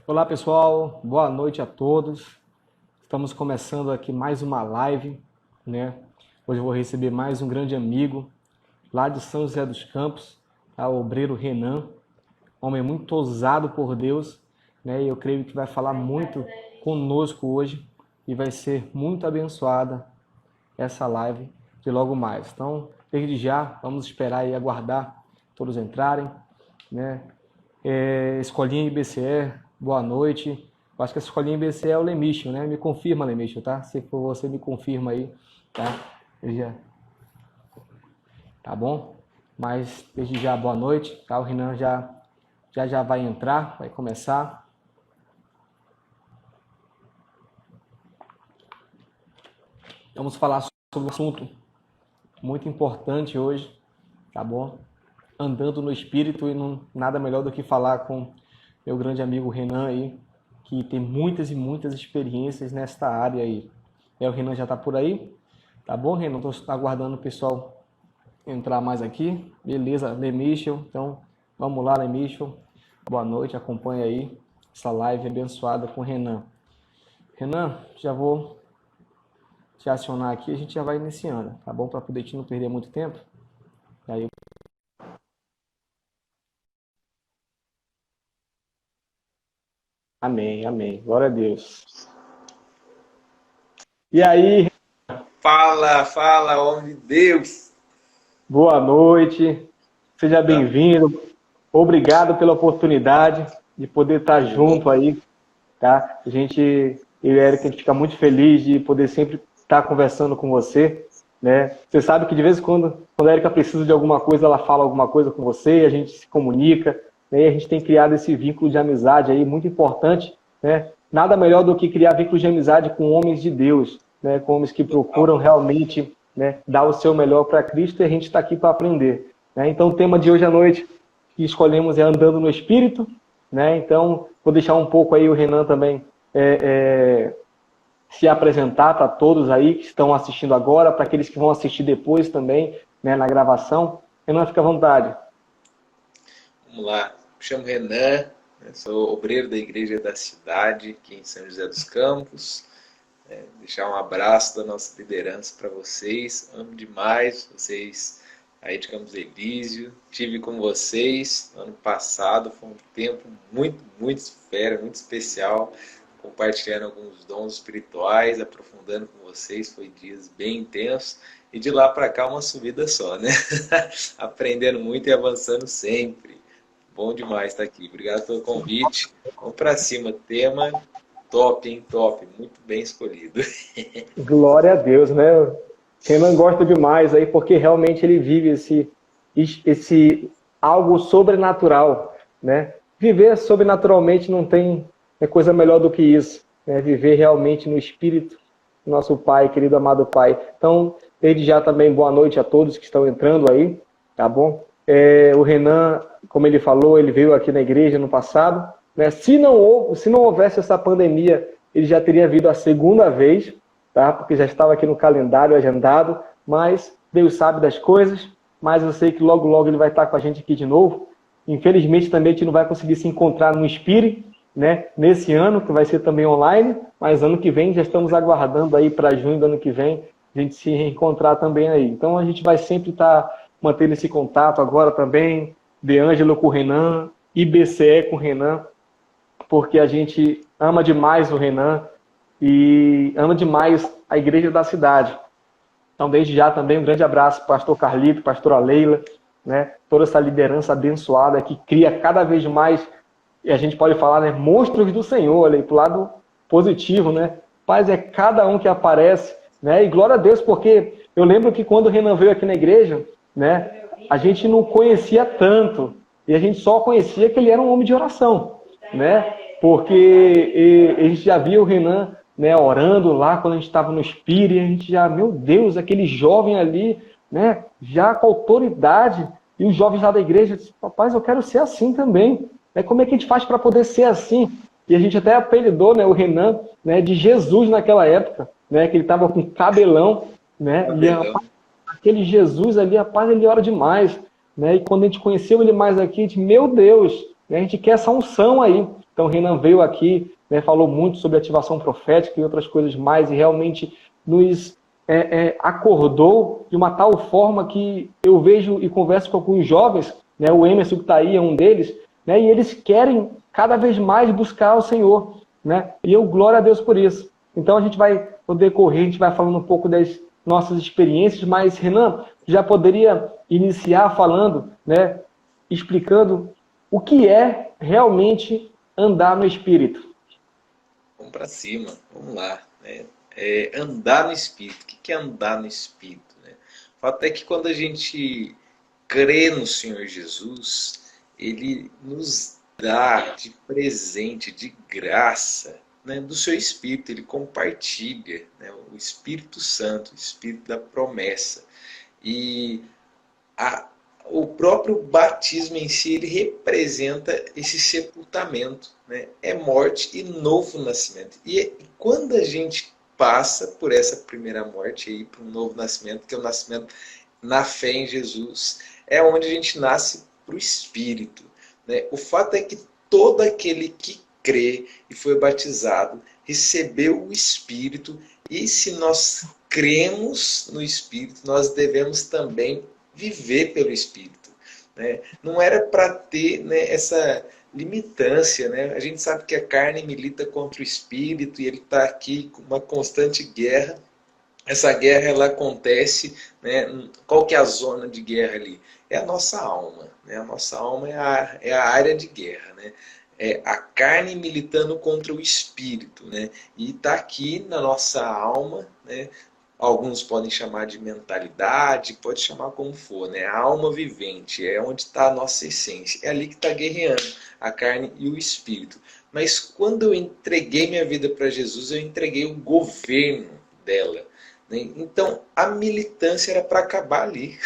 Olá pessoal, boa noite a todos. Estamos começando aqui mais uma live, né? Hoje eu vou receber mais um grande amigo lá de São José dos Campos, o obreiro Renan, homem muito ousado por Deus, né? E eu creio que vai falar muito conosco hoje e vai ser muito abençoada essa live de logo mais. Então, desde já, vamos esperar e aguardar todos entrarem, né? Escolinha IBCE, boa noite. Eu acho que a escolinha IBCE é o Lemicho, né? Me confirma, Lemicho, tá? Se for você, me confirma aí, tá? Tá bom? Mas desde já, boa noite, tá? O Renan já vai entrar, vai começar. Vamos falar sobre um assunto muito importante hoje, tá bom? Andando no Espírito, e não, nada melhor do que falar com meu grande amigo Renan aí, que tem muitas e muitas experiências nesta área aí. O Renan já está por aí, tá bom, Renan? Estou aguardando o pessoal entrar mais aqui. Beleza, Lemichel, então vamos lá, Lemichel. Boa noite, acompanha aí essa live abençoada com o Renan. Renan, já vou te acionar aqui, a gente já vai iniciando, tá bom? Para poder te não perder muito tempo. E aí amém, amém. Glória a Deus. E aí, Fala, homem de Deus. boa noite. Seja bem-vindo. Obrigado pela oportunidade de poder estar junto aí, tá? Eu e o Eric, a gente fica muito feliz de poder sempre estar conversando com você, né? Você sabe que de vez em quando a Erika precisa de alguma coisa, ela fala alguma coisa com você, a gente se comunica, né? E a gente tem criado esse vínculo de amizade aí muito importante, né? Nada melhor do que criar vínculos de amizade com homens de Deus, né? Com homens que procuram realmente, né, dar o seu melhor para Cristo, e a gente está aqui para aprender, né? Então o tema de hoje à noite que escolhemos é Andando no Espírito, né? Então vou deixar um pouco aí o Renan também se apresentar para todos aí que estão assistindo agora, para aqueles que vão assistir depois também, né, na gravação. Renan, fica à vontade. Vamos lá. Me chamo Renan, sou obreiro da igreja da cidade, aqui em São José dos Campos. Deixar um abraço da nossa liderança para vocês. Amo demais vocês aí de Campos Elísio. Estive com vocês no ano passado, foi um tempo muito fera, muito especial, compartilhando alguns dons espirituais, aprofundando com vocês, foi dias bem intensos, e de lá para cá uma subida só, né? Aprendendo muito e avançando sempre. Bom demais estar aqui, obrigado pelo convite, vamos para cima, tema top, hein? Top, muito bem escolhido. Glória a Deus, né? Renan gosta demais aí, porque realmente ele vive esse algo sobrenatural, né? Viver sobrenaturalmente não tem coisa melhor do que isso, né? Viver realmente no Espírito, nosso Pai, querido amado Pai. Então, desde já também boa noite a todos que estão entrando aí, tá bom? O Renan, como ele falou, ele veio aqui na igreja no passado, né? Se não houvesse essa pandemia, ele já teria vindo a segunda vez, tá? Porque já estava aqui no calendário agendado, mas Deus sabe das coisas, mas eu sei que logo ele vai estar com a gente aqui de novo. Infelizmente também a gente não vai conseguir se encontrar no Espírito, né? Nesse ano, que vai ser também online, mas ano que vem já estamos aguardando aí para junho do ano que vem a gente se reencontrar também aí. Então a gente vai sempre estar mantendo esse contato agora também, De Ângelo com o Renan, IBCE com o Renan, porque a gente ama demais o Renan e ama demais a igreja da cidade. Então, desde já também um grande abraço para o pastor Carlito, pastora Leila, né? Toda essa liderança abençoada que cria cada vez mais, e a gente pode falar, né, monstros do Senhor, ali, pro lado positivo, né? Paz é cada um que aparece, né? E glória a Deus, porque eu lembro que quando o Renan veio aqui na igreja, né, a gente não conhecia tanto, e a gente só conhecia que ele era um homem de oração, né? Porque a gente já via o Renan, né, orando lá quando a gente estava no Espírito, e a gente já, meu Deus, aquele jovem ali, né, já com autoridade, e os jovens lá da igreja dizem, rapaz, eu quero ser assim também. Como é que a gente faz para poder ser assim? E a gente até apelidou, né, o Renan, né, de Jesus naquela época, né, que ele estava com cabelão, né, cabelão. E aquele Jesus ali, rapaz, ele ora demais, né, e quando a gente conheceu ele mais aqui, a gente, meu Deus, né, a gente quer essa unção aí. Então, o Renan veio aqui, né, falou muito sobre ativação profética e outras coisas mais, e realmente nos acordou de uma tal forma que eu vejo e converso com alguns jovens, né, o Emerson que está aí é um deles, né, e eles querem cada vez mais buscar o Senhor, né, e eu glória a Deus por isso. Então a gente vai, no decorrer, a gente vai falando um pouco das nossas experiências, mas Renan, já poderia iniciar falando, né, explicando o que é realmente andar no Espírito. Vamos para cima, vamos lá, né? Andar no Espírito. O que é andar no Espírito, né? O fato é que quando a gente crê no Senhor Jesus, Ele nos dá de presente, de graça, né, do seu Espírito. Ele compartilha, né, o Espírito Santo, o Espírito da promessa. E o próprio batismo em si, ele representa esse sepultamento, né? É morte e novo nascimento. E quando a gente passa por essa primeira morte aí para um novo nascimento, que é o nascimento na fé em Jesus, é onde a gente nasce para o Espírito, né? O fato é que todo aquele que crê e foi batizado recebeu o Espírito, e se nós cremos no Espírito, nós devemos também viver pelo Espírito, né? Não era para ter, né, essa limitância, né? A gente sabe que a carne milita contra o Espírito e ele está aqui com uma constante guerra. Essa guerra ela acontece, né? Qual que é a zona de guerra ali? É a nossa alma, né? A nossa alma é a área de guerra, né? É a carne militando contra o Espírito, né? E está aqui na nossa alma, né? Alguns podem chamar de mentalidade, pode chamar como for, né? A alma vivente, é onde está a nossa essência. É ali que está guerreando a carne e o espírito. Mas quando eu entreguei minha vida para Jesus, eu entreguei o governo dela, né? Então a militância era para acabar ali.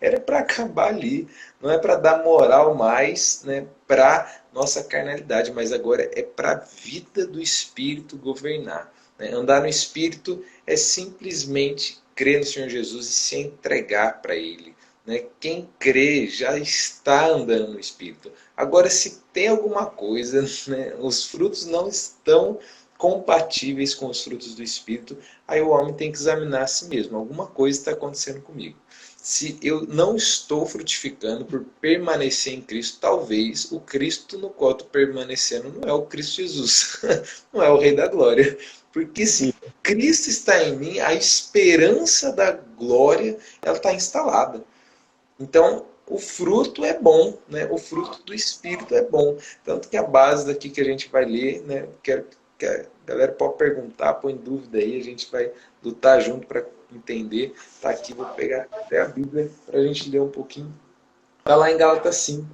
Era para acabar ali. Não é para dar moral mais, né, para nossa carnalidade, mas agora é para a vida do Espírito governar. Andar no Espírito é simplesmente crer no Senhor Jesus e se entregar para Ele. Quem crê já está andando no Espírito. Agora, se tem alguma coisa, né, os frutos não estão compatíveis com os frutos do Espírito, aí o homem tem que examinar a si mesmo. Alguma coisa está acontecendo comigo. Se eu não estou frutificando por permanecer em Cristo, talvez o Cristo no qual estou permanecendo não é o Cristo Jesus, não é o Rei da Glória. Porque se Cristo está em mim, a esperança da glória ela está instalada. Então, o fruto é bom, né? O fruto do Espírito é bom. Tanto que a base daqui que a gente vai ler, né? Quero que a galera pode perguntar, põe dúvida aí, a gente vai lutar junto para entender. Tá aqui, vou pegar até a Bíblia para a gente ler um pouquinho. Está lá em Gálatas 5.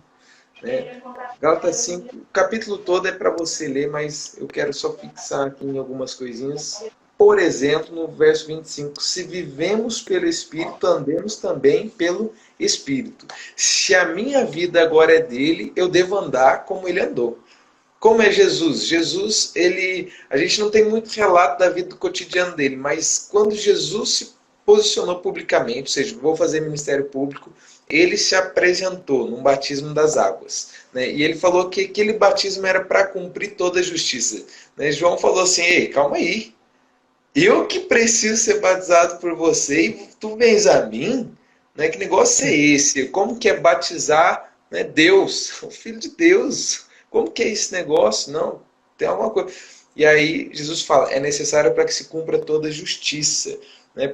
Né? Gálatas 5, o capítulo todo é para você ler, mas eu quero só fixar aqui em algumas coisinhas. Por exemplo, no verso 25, se vivemos pelo Espírito, andemos também pelo Espírito. Se a minha vida agora é dele, eu devo andar como ele andou. Como é Jesus? Jesus, a gente não tem muito relato da vida do cotidiano dele, mas quando Jesus se posicionou publicamente, ou seja, vou fazer ministério público, ele se apresentou num batismo das águas, né? E ele falou que aquele batismo era para cumprir toda a justiça, né? João falou assim, ei, calma aí, eu que preciso ser batizado por você e tu vens a mim? Né? Que negócio é esse? Como que é batizar, né, Deus, o Filho de Deus? Como que é esse negócio? Não, tem alguma coisa. E aí Jesus fala, é necessário para que se cumpra toda a justiça.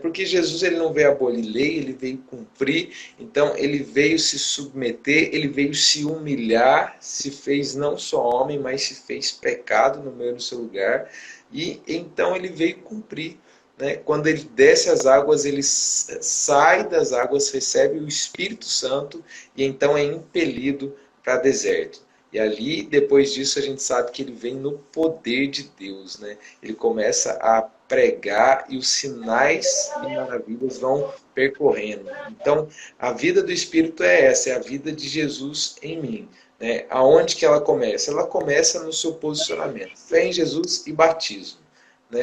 Porque Jesus ele não veio abolir lei, ele veio cumprir, então ele veio se submeter, ele veio se humilhar, se fez não só homem, mas se fez pecado no meio do seu lugar, e então ele veio cumprir. Quando ele desce as águas, ele sai das águas, recebe o Espírito Santo, e então é impelido para deserto. E ali, depois disso, a gente sabe que ele vem no poder de Deus. Ele começa a pregar e os sinais e maravilhas vão percorrendo. Então, a vida do Espírito é essa, é a vida de Jesus em mim. Aonde que ela começa? Ela começa no seu posicionamento. Fé em Jesus e batismo.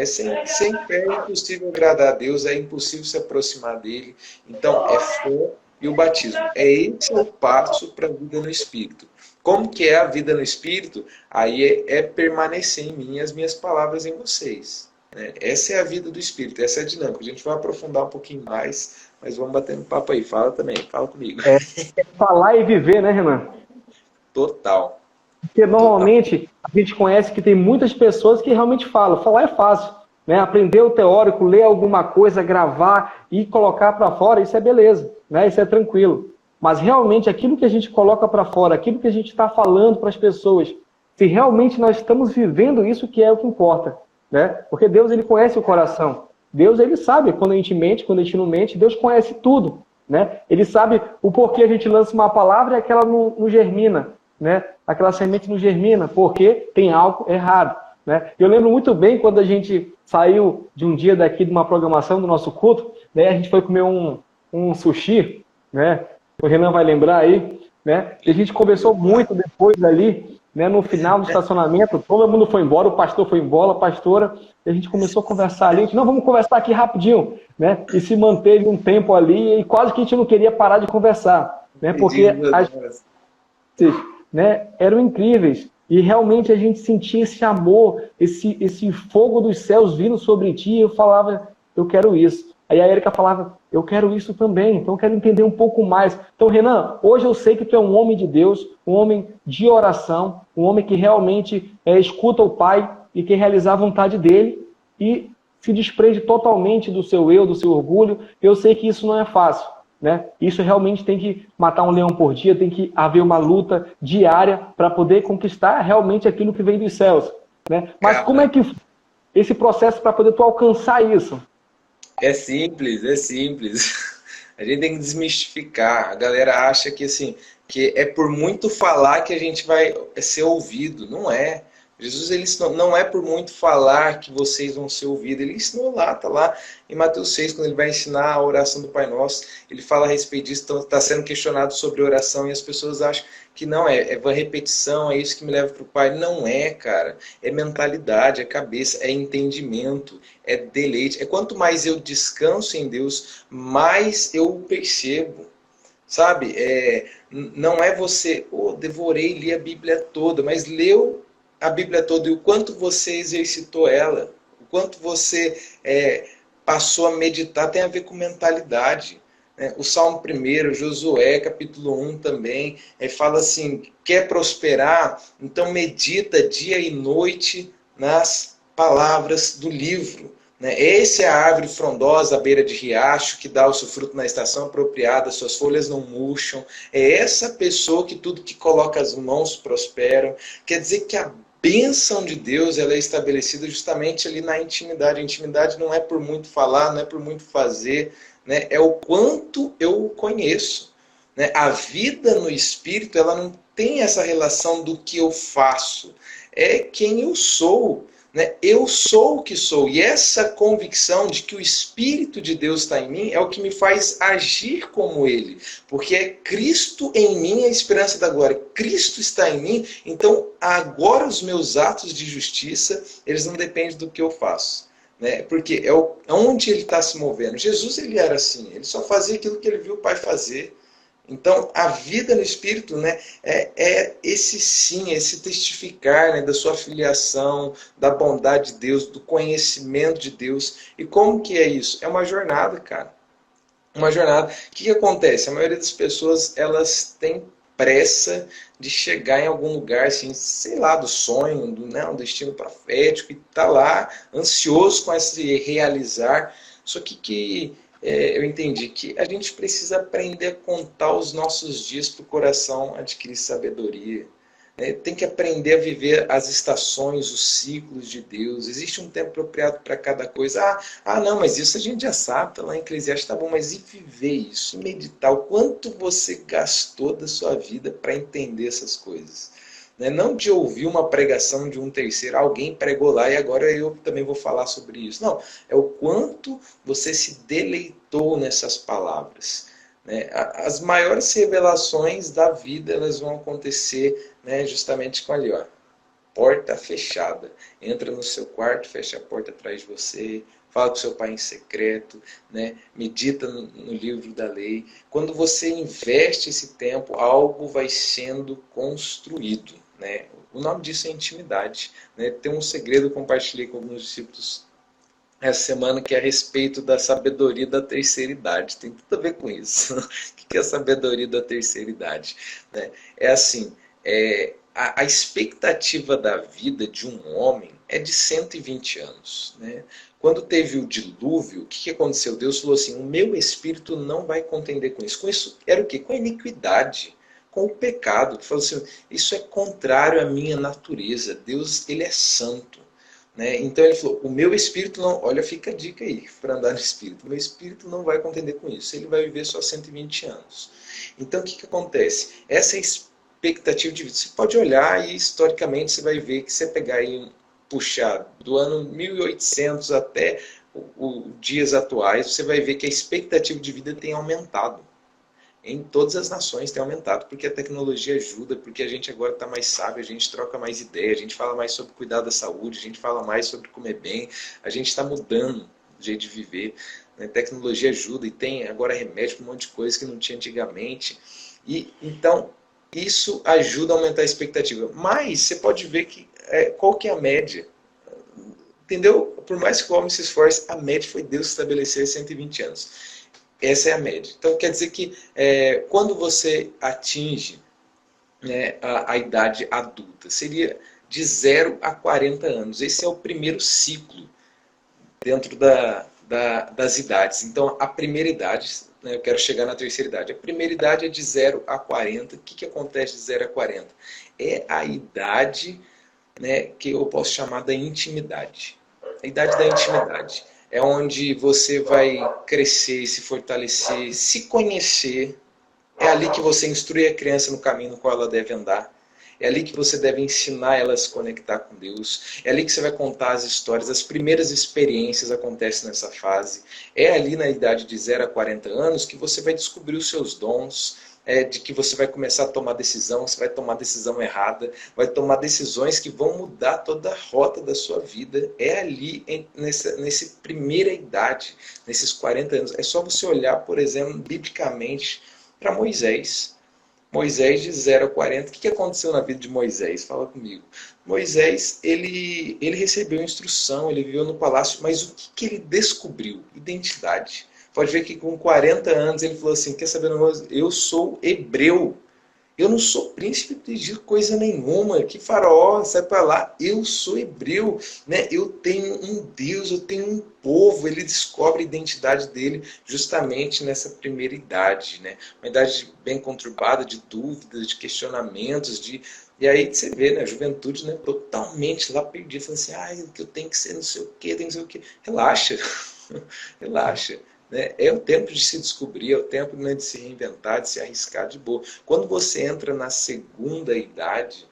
Sem fé é impossível agradar a Deus, é impossível se aproximar dele. Então, é fé e o batismo. Esse é o passo para a vida no Espírito. Como que é a vida no Espírito? Aí é permanecer em mim e as minhas palavras em vocês. Né? Essa é a vida do Espírito, essa é a dinâmica. A gente vai aprofundar um pouquinho mais, mas vamos batendo papo aí. Fala também, fala comigo. É falar e viver, né, Renan? Total. Porque Total. normalmente a gente conhece que tem muitas pessoas que realmente falam. Falar é fácil, né? Aprender o teórico, ler alguma coisa, gravar e colocar para fora, isso é beleza, né? Isso é tranquilo. Mas realmente aquilo que a gente coloca para fora, aquilo que a gente está falando para as pessoas, se realmente nós estamos vivendo isso, que é o que importa, né? Porque Deus, ele conhece o coração. Deus, ele sabe quando a gente mente, quando a gente não mente. Deus conhece tudo, né? Ele sabe o porquê a gente lança uma palavra e aquela não germina, né? Aquela semente não germina, porque tem algo errado, né? Eu lembro muito bem quando a gente saiu de um dia daqui de uma programação do nosso culto, né? A gente foi comer um sushi, né? O Renan vai lembrar aí, né? E a gente conversou muito depois dali, né? No final do estacionamento, todo mundo foi embora, o pastor foi embora, a pastora, e a gente começou a conversar ali. A gente, não, vamos conversar aqui rapidinho, né? E se manteve um tempo ali e quase que a gente não queria parar de conversar, né? Porque né, eram incríveis. E realmente a gente sentia esse amor, esse fogo dos céus vindo sobre ti. E eu falava, eu quero isso. Aí a Erika falava, eu quero isso também, então eu quero entender um pouco mais. Então, Renan, hoje eu sei que tu é um homem de Deus, um homem de oração, um homem que realmente escuta o Pai e quer realizar a vontade dele e se desprende totalmente do seu eu, do seu orgulho. Eu sei que isso não é fácil, né? Isso realmente tem que matar um leão por dia, tem que haver uma luta diária para poder conquistar realmente aquilo que vem dos céus, né? Mas como é que esse processo para poder tu alcançar isso? É simples, é simples. A gente tem que desmistificar. A galera acha que assim, que é por muito falar que a gente vai ser ouvido. Não é. Jesus ele ensinou, não é por muito falar que vocês vão ser ouvidos. Ele ensinou lá, tá lá em Mateus 6, quando ele vai ensinar a oração do Pai Nosso, ele fala a respeito disso, então está sendo questionado sobre oração e as pessoas acham que não, é repetição, é isso que me leva para o Pai. Não é, cara. É mentalidade, é cabeça, é entendimento, é deleite. É quanto mais eu descanso em Deus, mais eu percebo. Sabe? Não é você, devorei, li a Bíblia toda, mas leu a Bíblia toda e o quanto você exercitou ela, o quanto você passou a meditar, tem a ver com mentalidade. Né? O Salmo 1, Josué, capítulo 1 também, fala assim, quer prosperar? Então medita dia e noite nas palavras do livro. Essa é a árvore frondosa à beira de riacho, que dá o seu fruto na estação apropriada, suas folhas não murcham. É essa pessoa que tudo que coloca as mãos prosperam. Quer dizer que a bênção de Deus ela é estabelecida justamente ali na intimidade. A intimidade não é por muito falar, não é por muito fazer, né? É o quanto eu o conheço. Né? A vida no Espírito ela não tem essa relação do que eu faço. É quem eu sou. Né? Eu sou o que sou. E essa convicção de que o Espírito de Deus está em mim é o que me faz agir como Ele. Porque é Cristo em mim a esperança da glória. Cristo está em mim, então agora os meus atos de justiça, eles não dependem do que eu faço. Né? Porque é onde Ele está se movendo. Jesus ele era assim, ele só fazia aquilo que ele viu o Pai fazer. Então, a vida no Espírito, né, é esse sim, esse testificar, né, da sua filiação, da bondade de Deus, do conhecimento de Deus. E como que é isso? É uma jornada, cara. Uma jornada. O que acontece? A maioria das pessoas, elas têm pressa de chegar em algum lugar, assim, sei lá, do sonho, um destino profético, e tá lá, ansioso com esse realizar. Só que eu entendi que a gente precisa aprender a contar os nossos dias para o coração adquirir sabedoria. Né? Tem que aprender a viver as estações, os ciclos de Deus. Existe um tempo apropriado para cada coisa. Não, mas isso a gente já sabe, tá lá em Eclesiastes, tá bom, mas e viver isso? E meditar? O quanto você gastou da sua vida para entender essas coisas? Não de ouvir uma pregação de um terceiro, alguém pregou lá e agora eu também vou falar sobre isso. Não, é o quanto você se deleitou nessas palavras. As maiores revelações da vida elas vão acontecer justamente com ali, ó. porta fechada. Entra no seu quarto, fecha a porta atrás de você, fala com seu pai em secreto, né? Medita no livro da lei. Quando você investe esse tempo, algo vai sendo construído, né? O nome disso é intimidade, né? Tem um segredo que eu compartilhei com alguns discípulos essa semana que é a respeito da sabedoria da terceira idade. Tem tudo a ver com isso. O que é a sabedoria da terceira idade? Né? É assim, a expectativa da vida de um homem é de 120 anos. Né? Quando teve o dilúvio, o que aconteceu? Deus falou assim, o meu espírito não vai contender com isso. Com isso era o quê? Com a iniquidade, com o pecado. Ele falou assim, isso é contrário à minha natureza. Deus, ele é santo. Né? Então ele falou, o meu espírito não, olha, fica a dica aí para andar no espírito, o meu espírito não vai contender com isso, ele vai viver só 120 anos. Então o que acontece? Essa expectativa de vida, você pode olhar e historicamente você vai ver que você pegar aí, puxar do ano 1800 até os dias atuais, você vai ver que a expectativa de vida tem aumentado. Em todas as nações tem aumentado, porque a tecnologia ajuda, porque a gente agora está mais sábio, a gente troca mais ideia, a gente fala mais sobre cuidar da saúde, a gente fala mais sobre comer bem, a gente está mudando o jeito de viver, né? Tecnologia ajuda e tem agora remédio para um monte de coisa que não tinha antigamente. E então isso ajuda a aumentar a expectativa. Mas você pode ver que qual que é a média? Entendeu? Por mais que o homem se esforce, a média foi Deus estabelecer 120 anos. Essa é a média. Então, quer dizer que quando você atinge, né, a idade adulta, seria de 0 a 40 anos. Esse é o primeiro ciclo dentro das idades. Então, a primeira idade, né, eu quero chegar na terceira idade. A primeira idade é de 0 a 40. O que acontece de 0 a 40? É a idade, né, que eu posso chamar da intimidade. A idade da intimidade. É onde você vai crescer, se fortalecer, se conhecer. É ali que você instrui a criança no caminho no qual ela deve andar. É ali que você deve ensinar ela a se conectar com Deus. É ali que você vai contar as histórias. As primeiras experiências acontecem nessa fase. É ali na idade de 0 a 40 anos que você vai descobrir os seus dons, de que você vai começar a tomar decisão, você vai tomar decisão errada, vai tomar decisões que vão mudar toda a rota da sua vida. É ali, nessa primeira idade, nesses 40 anos. É só você olhar, por exemplo, biblicamente, para Moisés. Moisés de 0 a 40. O que aconteceu na vida de Moisés? Fala comigo. Moisés, ele recebeu instrução, ele viveu no palácio, mas o que ele descobriu? Identidade. Pode ver que com 40 anos ele falou assim, quer saber, eu sou hebreu. Eu não sou príncipe de coisa nenhuma. Que faraó, sai para lá. Eu sou hebreu. Né? Eu tenho um Deus, eu tenho um povo. Ele descobre a identidade dele justamente nessa primeira idade. Né? Uma idade bem conturbada de dúvidas, de questionamentos. E aí você vê, né, a juventude, né, totalmente lá perdida. Falando assim, que eu tenho que ser não sei o quê, tem que ser o quê. Relaxa. Relaxa. Né? É o tempo de se descobrir, é o tempo, né, de se reinventar, de se arriscar de boa. Quando você entra na segunda idade,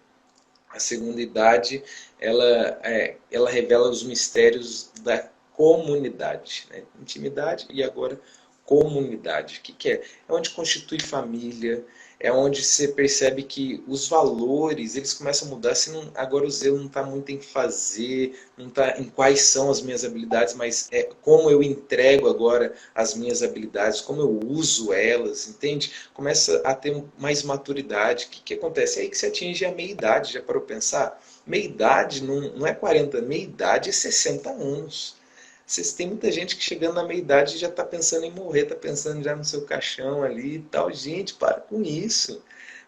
a segunda idade ela revela os mistérios da comunidade. Né? Intimidade e agora comunidade. O que é? É onde constitui família, é onde você percebe que os valores eles começam a mudar. Agora o zelo não está muito em fazer, não está em quais são as minhas habilidades, mas é como eu entrego agora as minhas habilidades, como eu uso elas, entende? Começa a ter mais maturidade. O que acontece? É aí que você atinge a meia-idade, já parou para pensar? Meia-idade não é 40, meia-idade é 60 anos. Vocês tem muita gente que chegando na meia-idade já está pensando em morrer, está pensando já no seu caixão ali e tal. Gente, para com isso.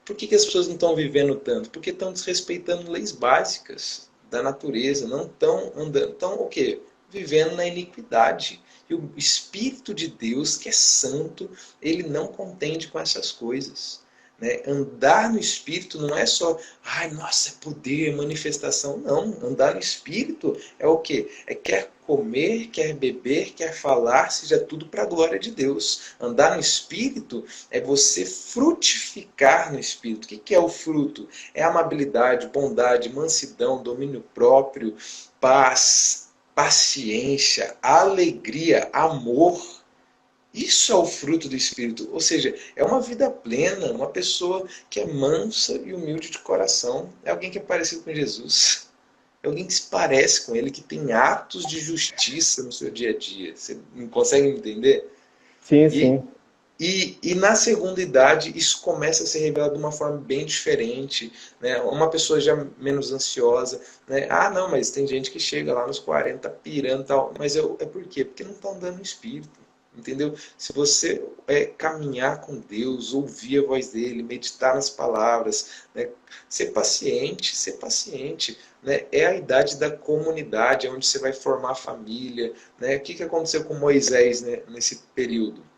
Por que as pessoas não estão vivendo tanto? Porque estão desrespeitando leis básicas da natureza, não estão andando. Estão o quê? Vivendo na iniquidade. E o Espírito de Deus, que é santo, ele não contende com essas coisas. Né? Andar no Espírito não é só, nossa, é poder, manifestação. Não, andar no Espírito é o quê? É quer comer, quer beber, quer falar, seja tudo para a glória de Deus. Andar no Espírito é você frutificar no Espírito. O que é o fruto? É amabilidade, bondade, mansidão, domínio próprio, paz, paciência, alegria, amor. Isso é o fruto do Espírito, ou seja, é uma vida plena, uma pessoa que é mansa e humilde de coração, é alguém que é parecido com Jesus, é alguém que se parece com ele, que tem atos de justiça no seu dia a dia. Você não consegue entender? Sim, E, sim. e na segunda idade, isso começa a ser revelado de uma forma bem diferente. Né? Uma pessoa já menos ansiosa. Né? Ah, não, mas tem gente que chega lá nos 40 pirando e tal. Mas é por quê? Porque não está andando no espírito. Entendeu? Se você caminhar com Deus, ouvir a voz dele, meditar nas palavras, né? Ser paciente. Né? É a idade da comunidade, onde você vai formar família. Né? O que aconteceu com Moisés, né, nesse período?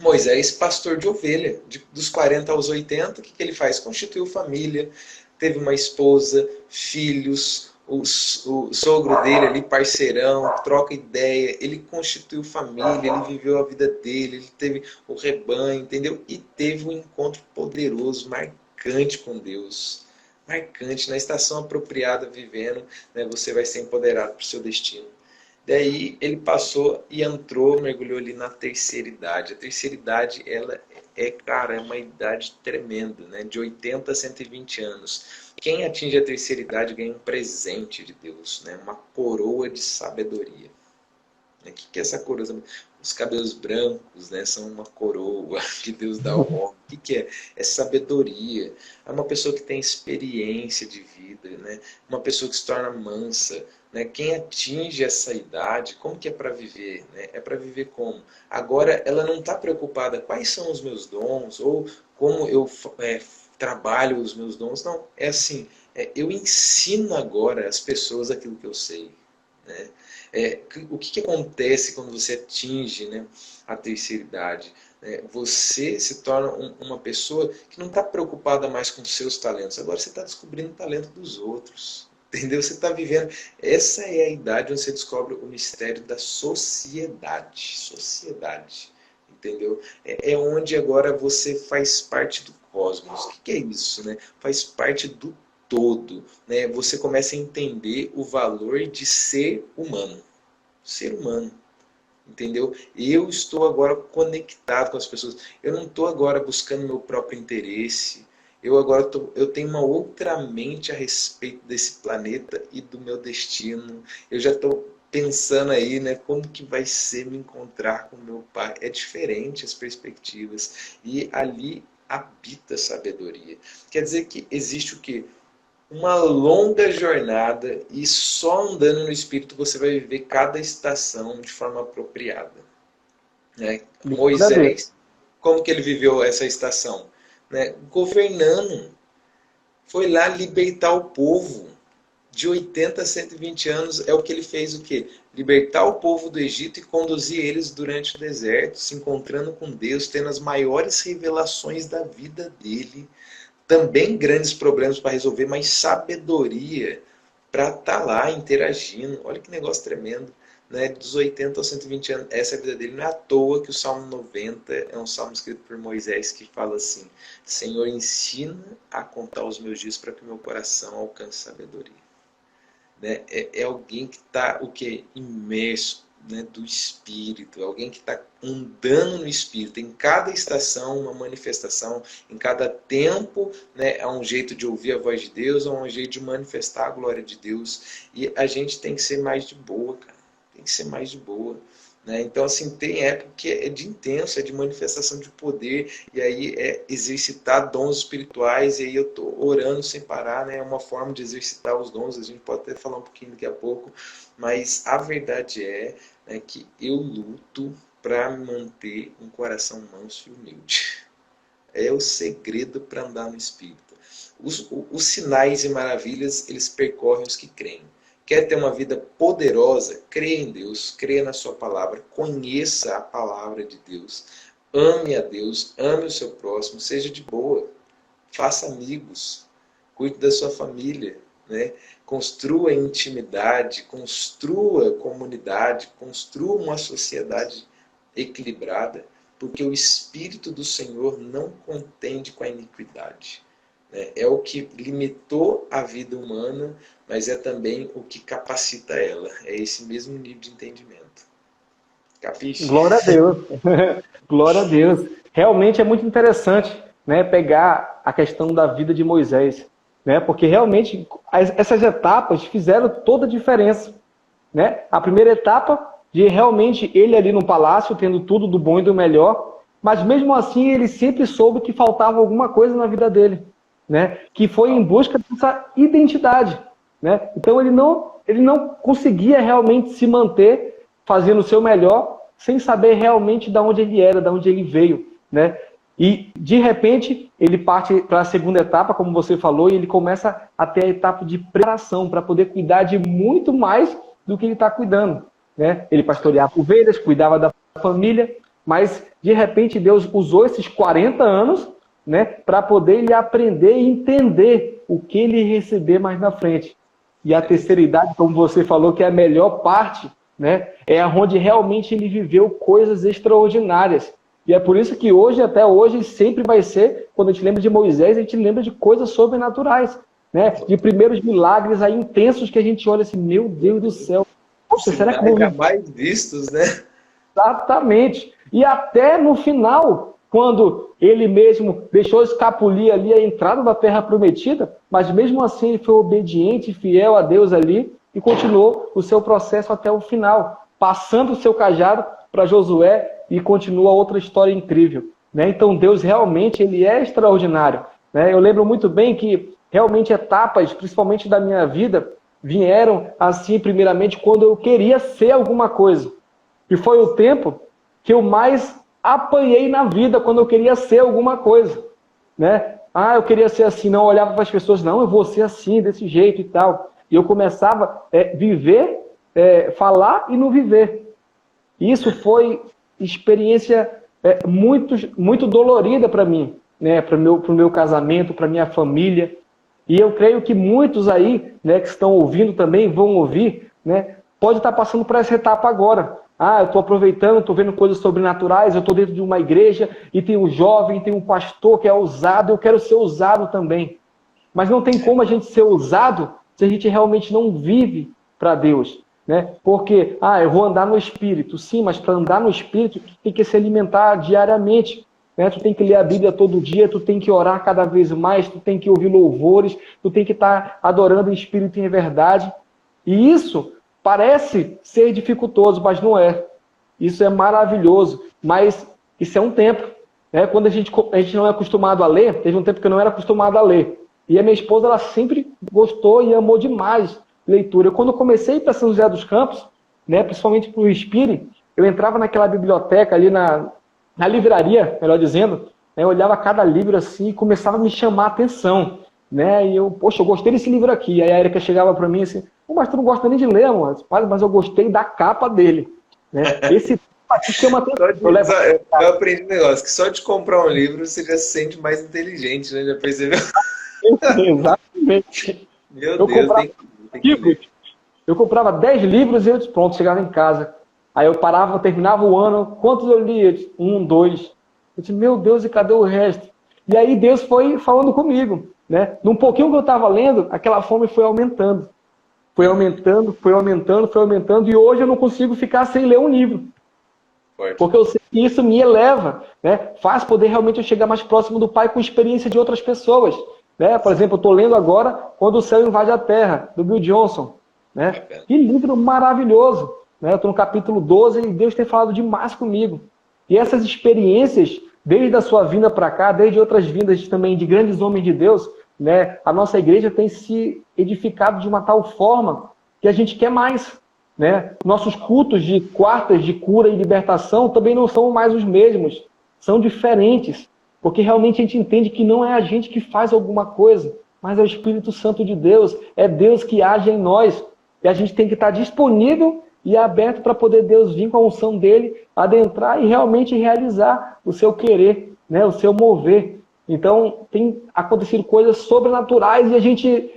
Moisés, pastor de ovelha, dos 40 aos 80, o que ele faz? Constituiu família, teve uma esposa, filhos, o sogro dele ali, parceirão, troca ideia, ele constituiu família, ele viveu a vida dele, ele teve o rebanho, entendeu? E teve um encontro poderoso, marcante com Deus. Marcante, na estação apropriada, vivendo, né, você vai ser empoderado para o seu destino. Daí ele passou e entrou, mergulhou ali na terceira idade. A terceira idade, ela cara, é uma idade tremenda, né? De 80 a 120 anos. Quem atinge a terceira idade ganha um presente de Deus, né? Uma coroa de sabedoria. O que é essa coroa? Os cabelos brancos, né, são uma coroa que Deus dá ao homem. O que é? É sabedoria. É uma pessoa que tem experiência de vida, né? Uma pessoa que se torna mansa. Né? Quem atinge essa idade, como que é para viver? Né? É para viver como? Agora, ela não está preocupada quais são os meus dons ou como eu trabalho os meus dons. Não, é assim, eu ensino agora às pessoas aquilo que eu sei. Né? O que acontece quando você atinge, né, a terceira idade? Você se torna uma pessoa que não está preocupada mais com seus talentos, agora você está descobrindo o talento dos outros. Entendeu? Você está vivendo. Essa é a idade onde você descobre o mistério da sociedade. Sociedade. Entendeu? É onde agora você faz parte do cosmos. O que é isso? Né? Faz parte do todo, né? Você começa a entender o valor de ser humano. Ser humano. Entendeu? Eu estou agora conectado com as pessoas. Eu não estou agora buscando meu próprio interesse. Eu tenho uma outra mente a respeito desse planeta e do meu destino. Eu já estou pensando aí, né, como que vai ser me encontrar com meu pai. É diferente as perspectivas. E ali habita a sabedoria. Quer dizer que existe o quê? Uma longa jornada e só andando no Espírito você vai viver cada estação de forma apropriada. Né? Glória a Deus. Moisés, como que ele viveu essa estação? Né? Governando, foi lá libertar o povo. De 80 a 120 anos é o que ele fez o quê? Libertar o povo do Egito e conduzir eles durante o deserto, se encontrando com Deus, tendo as maiores revelações da vida dele, também grandes problemas para resolver, mas sabedoria para estar lá interagindo. Olha que negócio tremendo. Né? Dos 80 aos 120 anos, essa é a vida dele. Não é à toa que o Salmo 90 é um salmo escrito por Moisés que fala assim: Senhor, ensina a contar os meus dias para que o meu coração alcance sabedoria. Né? É alguém que está o que? Imerso, né, do Espírito, alguém que está andando no Espírito. Em cada estação, uma manifestação, em cada tempo, né, é um jeito de ouvir a voz de Deus, é um jeito de manifestar a glória de Deus. E a gente tem que ser mais de boa, cara. Tem que ser mais de boa. Né? Então, assim, tem época que é de intenso, é de manifestação de poder, e aí é exercitar dons espirituais, e aí eu estou orando sem parar, né? É uma forma de exercitar os dons, a gente pode até falar um pouquinho daqui a pouco, mas a verdade é, né, que eu luto para manter um coração manso e humilde. É o segredo para andar no Espírito. Os sinais e maravilhas, eles percorrem os que creem. Quer ter uma vida poderosa? Creia em Deus, creia na sua palavra, conheça a palavra de Deus, ame a Deus, ame o seu próximo, seja de boa, faça amigos, cuide da sua família, né? Construa intimidade, construa comunidade, construa uma sociedade equilibrada, porque o Espírito do Senhor não contende com a iniquidade. É o que limitou a vida humana, mas é também o que capacita ela. É esse mesmo nível de entendimento. Capiche? Glória a Deus. Glória a Deus. Realmente é muito interessante, né, pegar a questão da vida de Moisés, né, porque realmente essas etapas fizeram toda a diferença, né? A primeira etapa de realmente ele ali no palácio, tendo tudo do bom e do melhor, mas mesmo assim ele sempre soube que faltava alguma coisa na vida dele, né? Que foi em busca dessa identidade, né? Então ele não conseguia realmente se manter fazendo o seu melhor sem saber realmente de onde ele era, de onde ele veio, né? E de repente ele parte para a segunda etapa, como você falou, e ele começa a ter a etapa de preparação para poder cuidar de muito mais do que ele está cuidando, né? Ele pastoreava ovelhas, cuidava da família, mas de repente Deus usou esses 40 anos, né, para poder ele aprender e entender o que ele receber mais na frente. E a terceira idade, como você falou, que é a melhor parte, né, é onde realmente ele viveu coisas extraordinárias. E é por isso que hoje, até hoje, sempre vai ser, quando a gente lembra de Moisés, a gente lembra de coisas sobrenaturais, né, de primeiros milagres aí intensos que a gente olha assim, meu Deus do céu. Poxa, será que jamais vistos, né? Exatamente. E até no final, quando ele mesmo deixou escapulir ali a entrada da terra prometida, mas mesmo assim ele foi obediente e fiel a Deus ali e continuou o seu processo até o final, passando o seu cajado para Josué e continua outra história incrível, né? Então Deus realmente ele é extraordinário, né? Eu lembro muito bem que realmente etapas, principalmente da minha vida, vieram assim primeiramente quando eu queria ser alguma coisa. E foi o tempo que eu mais apanhei na vida quando eu queria ser alguma coisa, né? Ah, eu queria ser assim, não, eu olhava para as pessoas, não, eu vou ser assim, desse jeito e tal. E eu começava a viver, falar e não viver. Isso foi experiência muito dolorida para mim, né? Para o meu casamento, para minha família. E eu creio que muitos aí, né, que estão ouvindo também, vão ouvir, né? Pode estar passando por essa etapa agora. Ah, eu estou aproveitando, estou vendo coisas sobrenaturais, eu estou dentro de uma igreja e tem um jovem, tem um pastor que é ousado, eu quero ser ousado também. Mas não tem como a gente ser ousado se a gente realmente não vive para Deus, né? Porque, eu vou andar no Espírito. Sim, mas para andar no Espírito, tu tem que se alimentar diariamente, né? Tu tem que ler a Bíblia todo dia, tu tem que orar cada vez mais, tu tem que ouvir louvores, tu tem que estar adorando em Espírito e em verdade. E isso parece ser dificultoso, mas não é. Isso é maravilhoso, mas isso é um tempo, né? Quando a gente não é acostumado a ler, teve um tempo que eu não era acostumado a ler. E a minha esposa, ela sempre gostou e amou demais leitura. Quando eu comecei para São José dos Campos, né, principalmente para o Espírito, eu entrava naquela biblioteca ali na livraria, melhor dizendo, né, eu olhava cada livro assim e começava a me chamar a atenção, né? E eu gostei desse livro aqui. Aí a Erika chegava para mim assim, mas tu não gosta nem de ler, amor. Mas eu gostei da capa dele, né? Esse aqui chama atenção. Eu aprendi um negócio, que só de comprar um livro você já se sente mais inteligente, né? Já percebeu? Exatamente. Meu Deus, tem que ler. Eu comprava 10 livros e eu disse, pronto, chegava em casa. Aí eu parava, terminava o ano, quantos eu lia? Eu disse, 1, 2. Eu disse, meu Deus, e cadê o resto? E aí Deus foi falando comigo, né? Num pouquinho que eu estava lendo, aquela fome foi aumentando. Foi aumentando, foi aumentando, foi aumentando, e hoje eu não consigo ficar sem ler um livro. Porque eu sei que isso me eleva, né? Faz poder realmente eu chegar mais próximo do Pai com experiência de outras pessoas. Né? Por exemplo, eu estou lendo agora Quando o Céu Invade a Terra, do Bill Johnson. Né? Que livro maravilhoso. Né? Eu estou no capítulo 12 e Deus tem falado demais comigo. E essas experiências, desde a sua vinda para cá, desde outras vindas também de grandes homens de Deus, né? A nossa igreja tem se edificado de uma tal forma que a gente quer mais. Né? Nossos cultos de quartas de cura e libertação também não são mais os mesmos. São diferentes. Porque realmente a gente entende que não é a gente que faz alguma coisa, mas é o Espírito Santo de Deus. É Deus que age em nós. E a gente tem que estar disponível e aberto para poder Deus vir com a unção dele, adentrar e realmente realizar o seu querer, né? O seu mover. Então, tem acontecido coisas sobrenaturais e a gente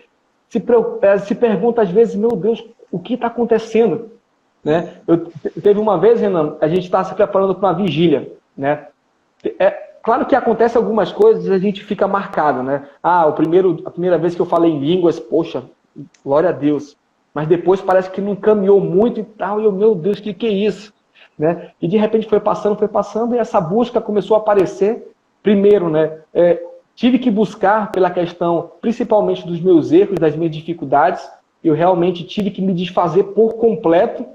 se pergunta às vezes, meu Deus, o que está acontecendo? Né? Teve uma vez, Renan, a gente estava se preparando para uma vigília. Né? Claro que acontece algumas coisas e a gente fica marcado. Né? A primeira vez que eu falei em línguas, poxa, glória a Deus. Mas depois parece que não caminhou muito e tal. E eu, meu Deus, o que é isso? né? E de repente foi passando, e essa busca começou a aparecer. Primeiro, né? Tive que buscar pela questão, principalmente dos meus erros, das minhas dificuldades. Eu realmente tive que me desfazer por completo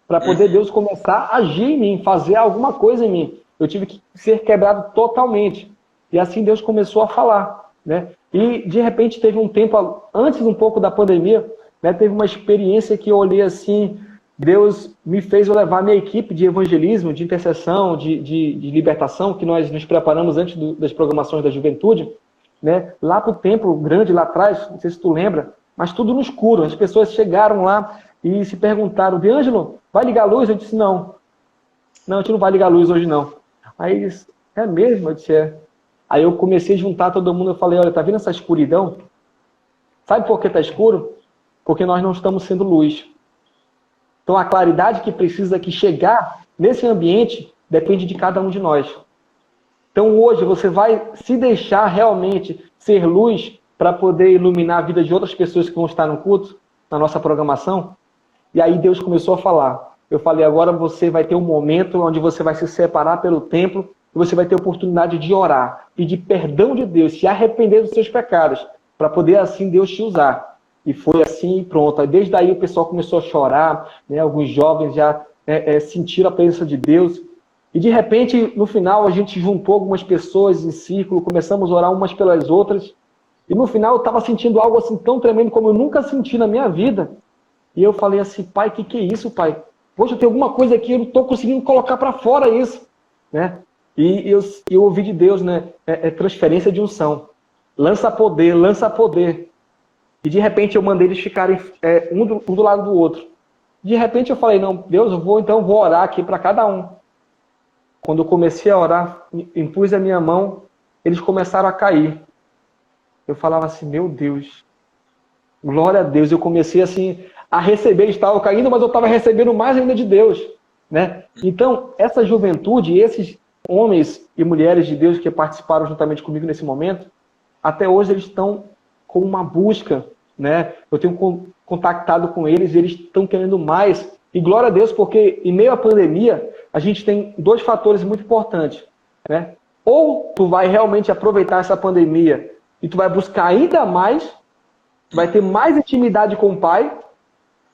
para poder Deus começar a agir em mim, fazer alguma coisa em mim. Eu tive que ser quebrado totalmente. E assim Deus começou a falar, né? E de repente teve um tempo, antes um pouco da pandemia, né, teve uma experiência que eu olhei assim, Deus me fez eu levar minha equipe de evangelismo, de intercessão, de libertação, que nós nos preparamos antes das programações da juventude, né, lá para o templo grande, lá atrás, não sei se tu lembra, mas tudo no escuro. As pessoas chegaram lá e se perguntaram, De Ângelo, vai ligar a luz? Eu disse, não, a gente não vai ligar a luz hoje não. Aí eles, é mesmo? Eu disse, é. Aí eu comecei a juntar todo mundo, eu falei, olha, tá vendo essa escuridão? Sabe por que tá escuro? Porque nós não estamos sendo luz. Então a claridade que precisa que chegar nesse ambiente depende de cada um de nós. Então hoje você vai se deixar realmente ser luz para poder iluminar a vida de outras pessoas que vão estar no culto, na nossa programação? E aí Deus começou a falar. Eu falei, agora você vai ter um momento onde você vai se separar pelo templo e você vai ter a oportunidade de orar, pedir perdão de Deus, se arrepender dos seus pecados, para poder assim Deus te usar. E foi assim e pronto. Aí, desde aí o pessoal começou a chorar, né? Alguns jovens já sentiram a presença de Deus. E de repente, no final, a gente juntou algumas pessoas em círculo, começamos a orar umas pelas outras. E no final eu estava sentindo algo assim tão tremendo como eu nunca senti na minha vida. E eu falei assim, pai, o que é isso, pai? Poxa, tem alguma coisa aqui, eu não estou conseguindo colocar para fora isso, né? E eu ouvi de Deus, né? Transferência de unção. Lança poder, lança poder. E de repente eu mandei eles ficarem um do lado do outro. De repente eu falei, não, Deus, eu vou orar aqui para cada um. Quando eu comecei a orar, impus a minha mão, eles começaram a cair. Eu falava assim, meu Deus, glória a Deus. Eu comecei assim a receber, eles estavam caindo, mas eu estava recebendo mais ainda de Deus, né? Então, essa juventude, esses homens e mulheres de Deus que participaram juntamente comigo nesse momento, até hoje eles estão com uma busca, né? Eu tenho contactado com eles e eles estão querendo mais. E glória a Deus, porque em meio à pandemia, a gente tem dois fatores muito importantes, né? Ou tu vai realmente aproveitar essa pandemia e tu vai buscar ainda mais, tu vai ter mais intimidade com o Pai,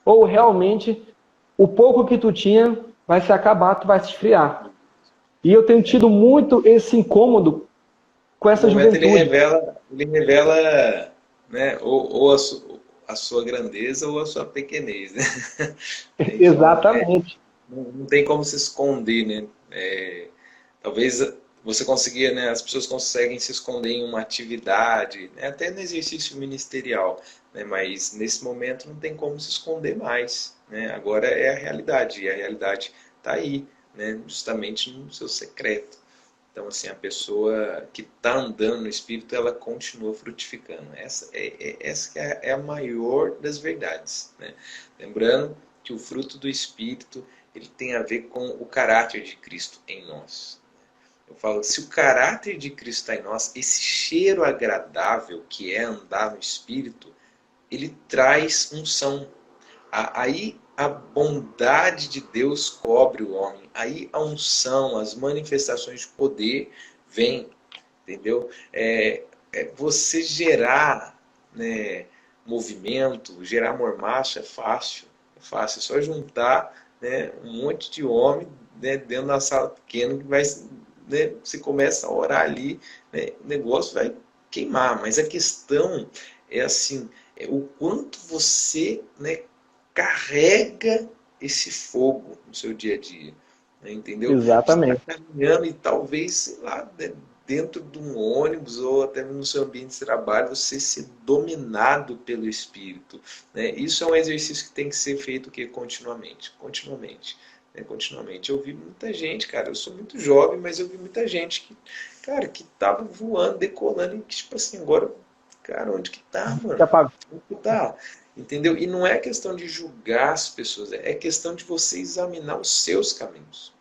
ou realmente o pouco que tu tinha vai se acabar, tu vai se esfriar. E eu tenho tido muito esse incômodo com essa juventude. Ele revela, né, ou a sua grandeza ou a sua pequenez, né? Então, exatamente. Não tem como se esconder, né? Talvez você conseguia, né? As pessoas conseguem se esconder em uma atividade, né, até no exercício ministerial, né? Mas nesse momento não tem como se esconder mais, né? Agora é a realidade, e a realidade está aí, né? Justamente no seu secreto. Então, assim, a pessoa que está andando no Espírito, ela continua frutificando. Essa é a maior das verdades, né? Lembrando que o fruto do Espírito, ele tem a ver com o caráter de Cristo em nós. Eu falo, se o caráter de Cristo está em nós, esse cheiro agradável que é andar no Espírito, ele traz unção. Aí a bondade de Deus cobre o homem. Aí a unção, as manifestações de poder vêm, entendeu? Você gerar, né, movimento, gerar mormaço é fácil. É fácil, é só juntar, né, um monte de homem, né, dentro da sala pequena que vai, né, você começa a orar ali, né, o negócio vai queimar. Mas a questão é assim, o quanto você, né, carrega esse fogo no seu dia a dia, né, entendeu? Exatamente. Você está caminhando e talvez, sei lá, dentro de um ônibus ou até no seu ambiente de trabalho, você ser dominado pelo Espírito, né? Isso é um exercício que tem que ser feito continuamente, né? Continuamente. Eu vi muita gente, cara, eu sou muito jovem, mas eu vi muita gente que, cara, que tava voando, decolando, e que, tipo assim, agora, cara, onde que tá, mano? Onde que tá? Entendeu? E não é questão de julgar as pessoas, é questão de você examinar os seus caminhos.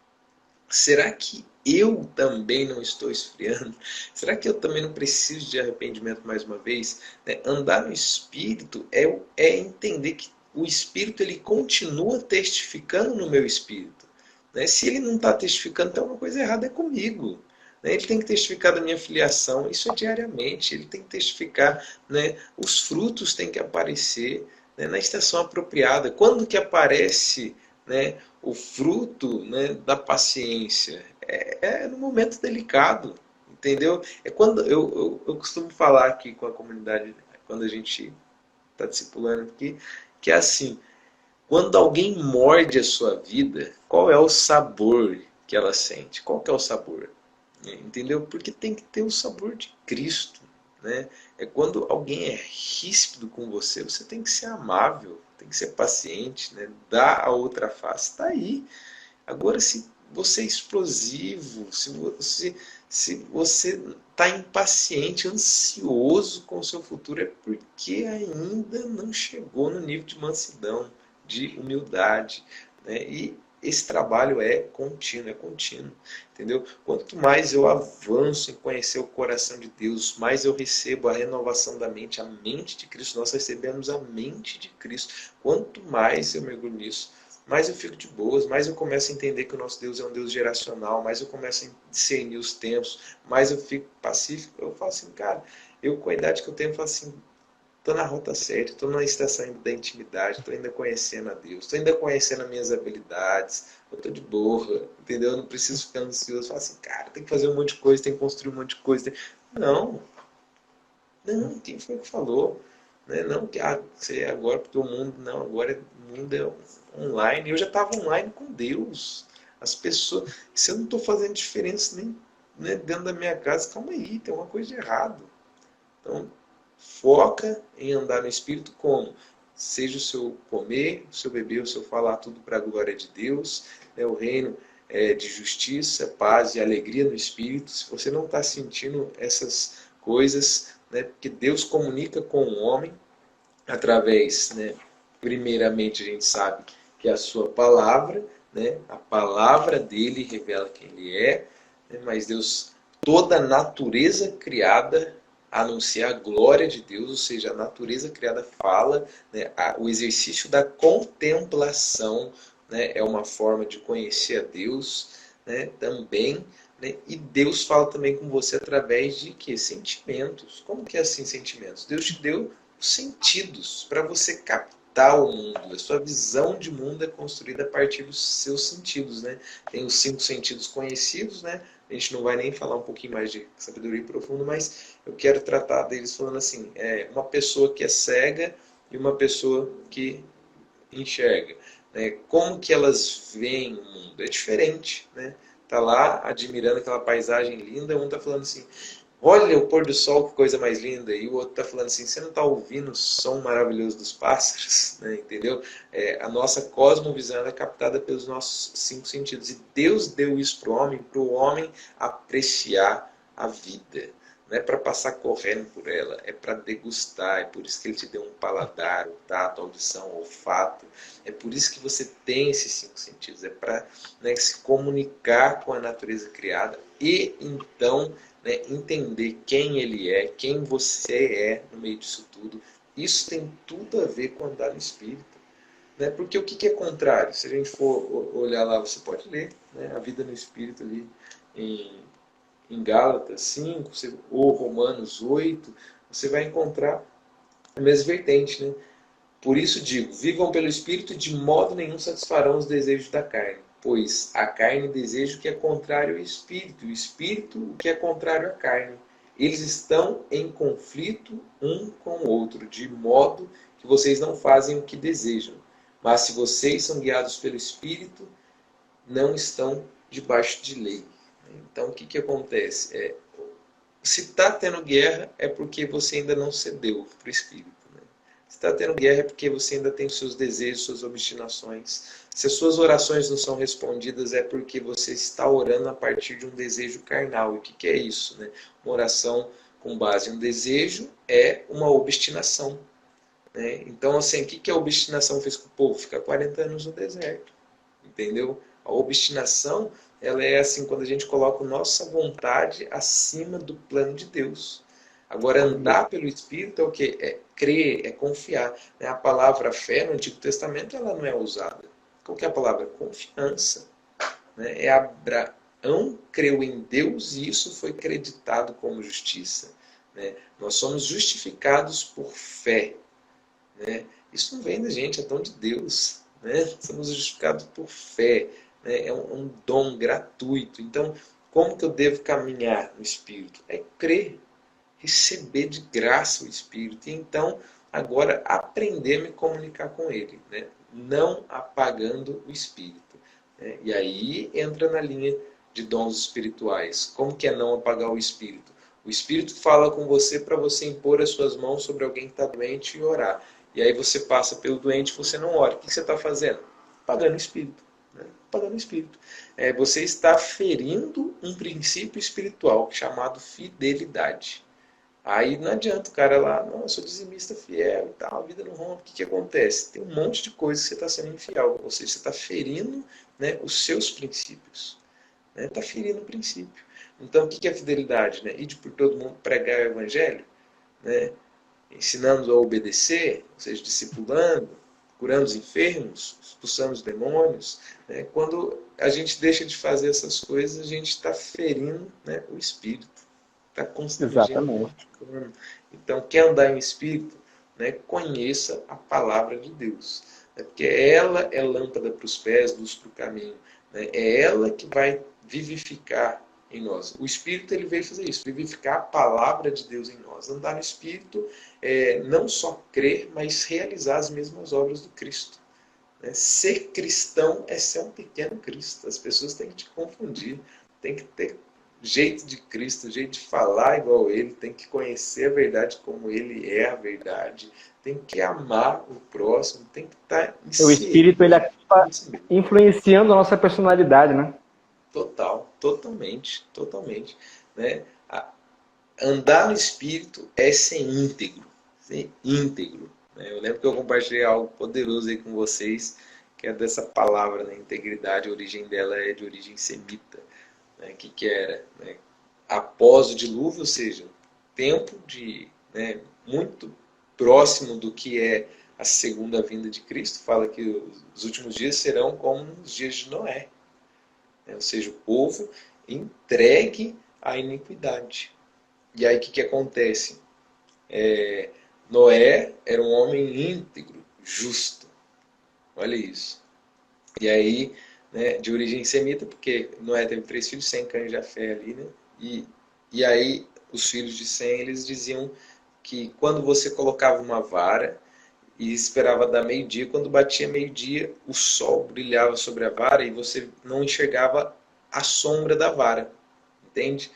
Será que eu também não estou esfriando? Será que eu também não preciso de arrependimento mais uma vez? Andar no Espírito é entender que o Espírito ele continua testificando no meu espírito. Né? Se ele não está testificando, tem alguma coisa errada comigo. Né? Ele tem que testificar da minha filiação, isso é diariamente. Ele tem que testificar, né? Os frutos têm que aparecer, né? Na estação apropriada. Quando que aparece, né, o fruto, né, da paciência? É no momento delicado, entendeu? É quando eu costumo falar aqui com a comunidade, quando a gente está discipulando aqui, que é assim: quando alguém morde a sua vida, qual é o sabor que ela sente? Qual que é o sabor? Entendeu? Porque tem que ter o sabor de Cristo, né? É quando alguém é ríspido com você, você tem que ser amável, tem que ser paciente, né? Dar a outra face. Está aí. Agora, se você é explosivo, se você está impaciente, ansioso com o seu futuro, é porque ainda não chegou no nível de mansidão, de humildade, né? E esse trabalho é contínuo, entendeu? Quanto mais eu avanço em conhecer o coração de Deus, mais eu recebo a renovação da mente, a mente de Cristo. Nós recebemos a mente de Cristo. Quanto mais eu mergulho nisso, mais eu fico de boas, mais eu começo a entender que o nosso Deus é um Deus geracional, mais eu começo a discernir os tempos, mais eu fico pacífico. Eu falo assim, cara, eu com a idade que eu tenho, eu falo assim, estou na rota certa, estou na estação ainda da intimidade, estou ainda conhecendo a Deus, estou ainda conhecendo as minhas habilidades, eu estou de boa, entendeu? Eu não preciso ficar ansioso, falar assim, cara, tem que fazer um monte de coisa, tem que construir um monte de coisa. Não, não, quem foi que falou? Né? Não que você agora, porque o mundo, não, agora o mundo é online. Eu já estava online com Deus. As pessoas, se eu não estou fazendo diferença nem, né, dentro da minha casa, calma aí, tem uma coisa de errado. Então, foca em andar no Espírito como? Seja o seu comer, o seu beber, o seu falar, tudo para a glória de Deus. Né? O reino é de justiça, paz e alegria no Espírito. Se você não está sentindo essas coisas, né, porque Deus comunica com o homem através, né, primeiramente a gente sabe que é a sua palavra, né, a palavra dele revela quem ele é, né, mas Deus, toda a natureza criada anuncia a glória de Deus, ou seja, a natureza criada fala, né, o exercício da contemplação, né, é uma forma de conhecer a Deus, né, também, né, e Deus fala também com você através de que? Sentimentos. Como que é assim sentimentos? Deus te deu sentidos para você captar o mundo. A sua visão de mundo é construída a partir dos seus sentidos, né? Tem os 5 sentidos conhecidos, né? A gente não vai nem falar um pouquinho mais de sabedoria profunda, mas eu quero tratar deles falando assim, uma pessoa que é cega e uma pessoa que enxerga, né? Como que elas veem o mundo? É diferente, né? Tá lá admirando aquela paisagem linda, um tá falando assim, olha o pôr do sol, que coisa mais linda. E o outro está falando assim, você não está ouvindo o som maravilhoso dos pássaros? Né? Entendeu? A nossa cosmovisão é captada pelos nossos 5 sentidos. E Deus deu isso para o homem apreciar a vida. Não é para passar correndo por ela, é para degustar. É por isso que ele te deu um paladar, o tato, a audição, o olfato. É por isso que você tem esses 5 sentidos. É para, né, se comunicar com a natureza criada e então, né, entender quem ele é, quem você é no meio disso tudo. Isso tem tudo a ver com andar no Espírito. Né? Porque o que é contrário? Se a gente for olhar lá, você pode ler, né, a vida no Espírito ali em Gálatas 5 ou Romanos 8, você vai encontrar a mesma vertente. Né? Por isso digo, vivam pelo Espírito, de modo nenhum satisfarão os desejos da carne. Pois a carne deseja o que é contrário ao Espírito, e o Espírito o que é contrário à carne. Eles estão em conflito um com o outro, de modo que vocês não fazem o que desejam. Mas se vocês são guiados pelo Espírito, não estão debaixo de lei. Então o que acontece? Se está tendo guerra, é porque você ainda não cedeu para o Espírito. Se está tendo guerra, é porque você ainda tem seus desejos, suas obstinações. Se as suas orações não são respondidas, é porque você está orando a partir de um desejo carnal. E o que é isso? Né? Uma oração com base em um desejo é uma obstinação. Né? Então, assim, o que a obstinação fez com o povo? Ficar 40 anos no deserto. Entendeu? A obstinação, ela é assim, quando a gente coloca a nossa vontade acima do plano de Deus. Agora, andar pelo Espírito é o quê? É crer, é confiar. A palavra fé no Antigo Testamento ela não é usada. Qual que é a palavra? Confiança. né? Abraão creu em Deus e isso foi creditado como justiça. Né? Nós somos justificados por fé. Né? Isso não vem da gente, é dom de Deus. Né? Somos justificados por fé. Né? É um dom gratuito. Então, como que eu devo caminhar no Espírito? É crer, receber de graça o Espírito. E então, agora, aprender a me comunicar com Ele. Né? Não apagando o Espírito. Né? E aí entra na linha de dons espirituais. Como que é não apagar o Espírito? O Espírito fala com você para você impor as suas mãos sobre alguém que está doente e orar. E aí você passa pelo doente e você não ora. O que você está fazendo? Apagando o Espírito. Né? Apagando o Espírito. Você está ferindo um princípio espiritual chamado fidelidade. Aí não adianta o cara lá, não, eu sou dizimista fiel e tal, a vida não rompe. O que acontece? Tem um monte de coisa que você está sendo infiel. Ou seja, você está ferindo, né, os seus princípios. Está ferindo o princípio. Então, o que é fidelidade? Né? Ir por todo mundo pregar o evangelho, né? Ensinando a obedecer, ou seja, discipulando, curando os enfermos, expulsando os demônios. Né? Quando a gente deixa de fazer essas coisas, a gente está ferindo, né, o espírito. Está constrangendo. Exatamente. Então, quer andar em espírito? Né, conheça a palavra de Deus. Né, porque ela é lâmpada para os pés, luz para o caminho. Né, é ela que vai vivificar em nós. O Espírito ele veio fazer isso, vivificar a palavra de Deus em nós. Andar no Espírito é não só crer, mas realizar as mesmas obras do Cristo. Né? Ser cristão é ser um pequeno Cristo. As pessoas têm que te confundir, tem que ter jeito de Cristo, jeito de falar igual Ele, tem que conhecer a verdade como Ele é a verdade, tem que amar o próximo, tem que estar inserido. O Espírito ele acaba influenciando a nossa personalidade, né? Totalmente. Né? Andar no Espírito é ser íntegro. Né? Eu lembro que eu compartilhei algo poderoso aí com vocês, que é dessa palavra, né? Integridade, a origem dela é de origem semita. Né? Que era? Né? Após o dilúvio, ou seja, tempo né, muito próximo do que é a segunda vinda de Cristo, fala que os últimos dias serão como os dias de Noé. Ou seja, o povo entregue à iniquidade. E aí o que acontece? Noé era um homem íntegro, justo. Olha isso. E aí, né, de origem semita, porque Noé teve 3 filhos, Sem, Cã e Jafé ali, né? E aí os filhos de Sem, eles diziam que quando você colocava uma vara e esperava dar meio-dia, quando batia meio-dia, o sol brilhava sobre a vara e você não enxergava a sombra da vara. Entende?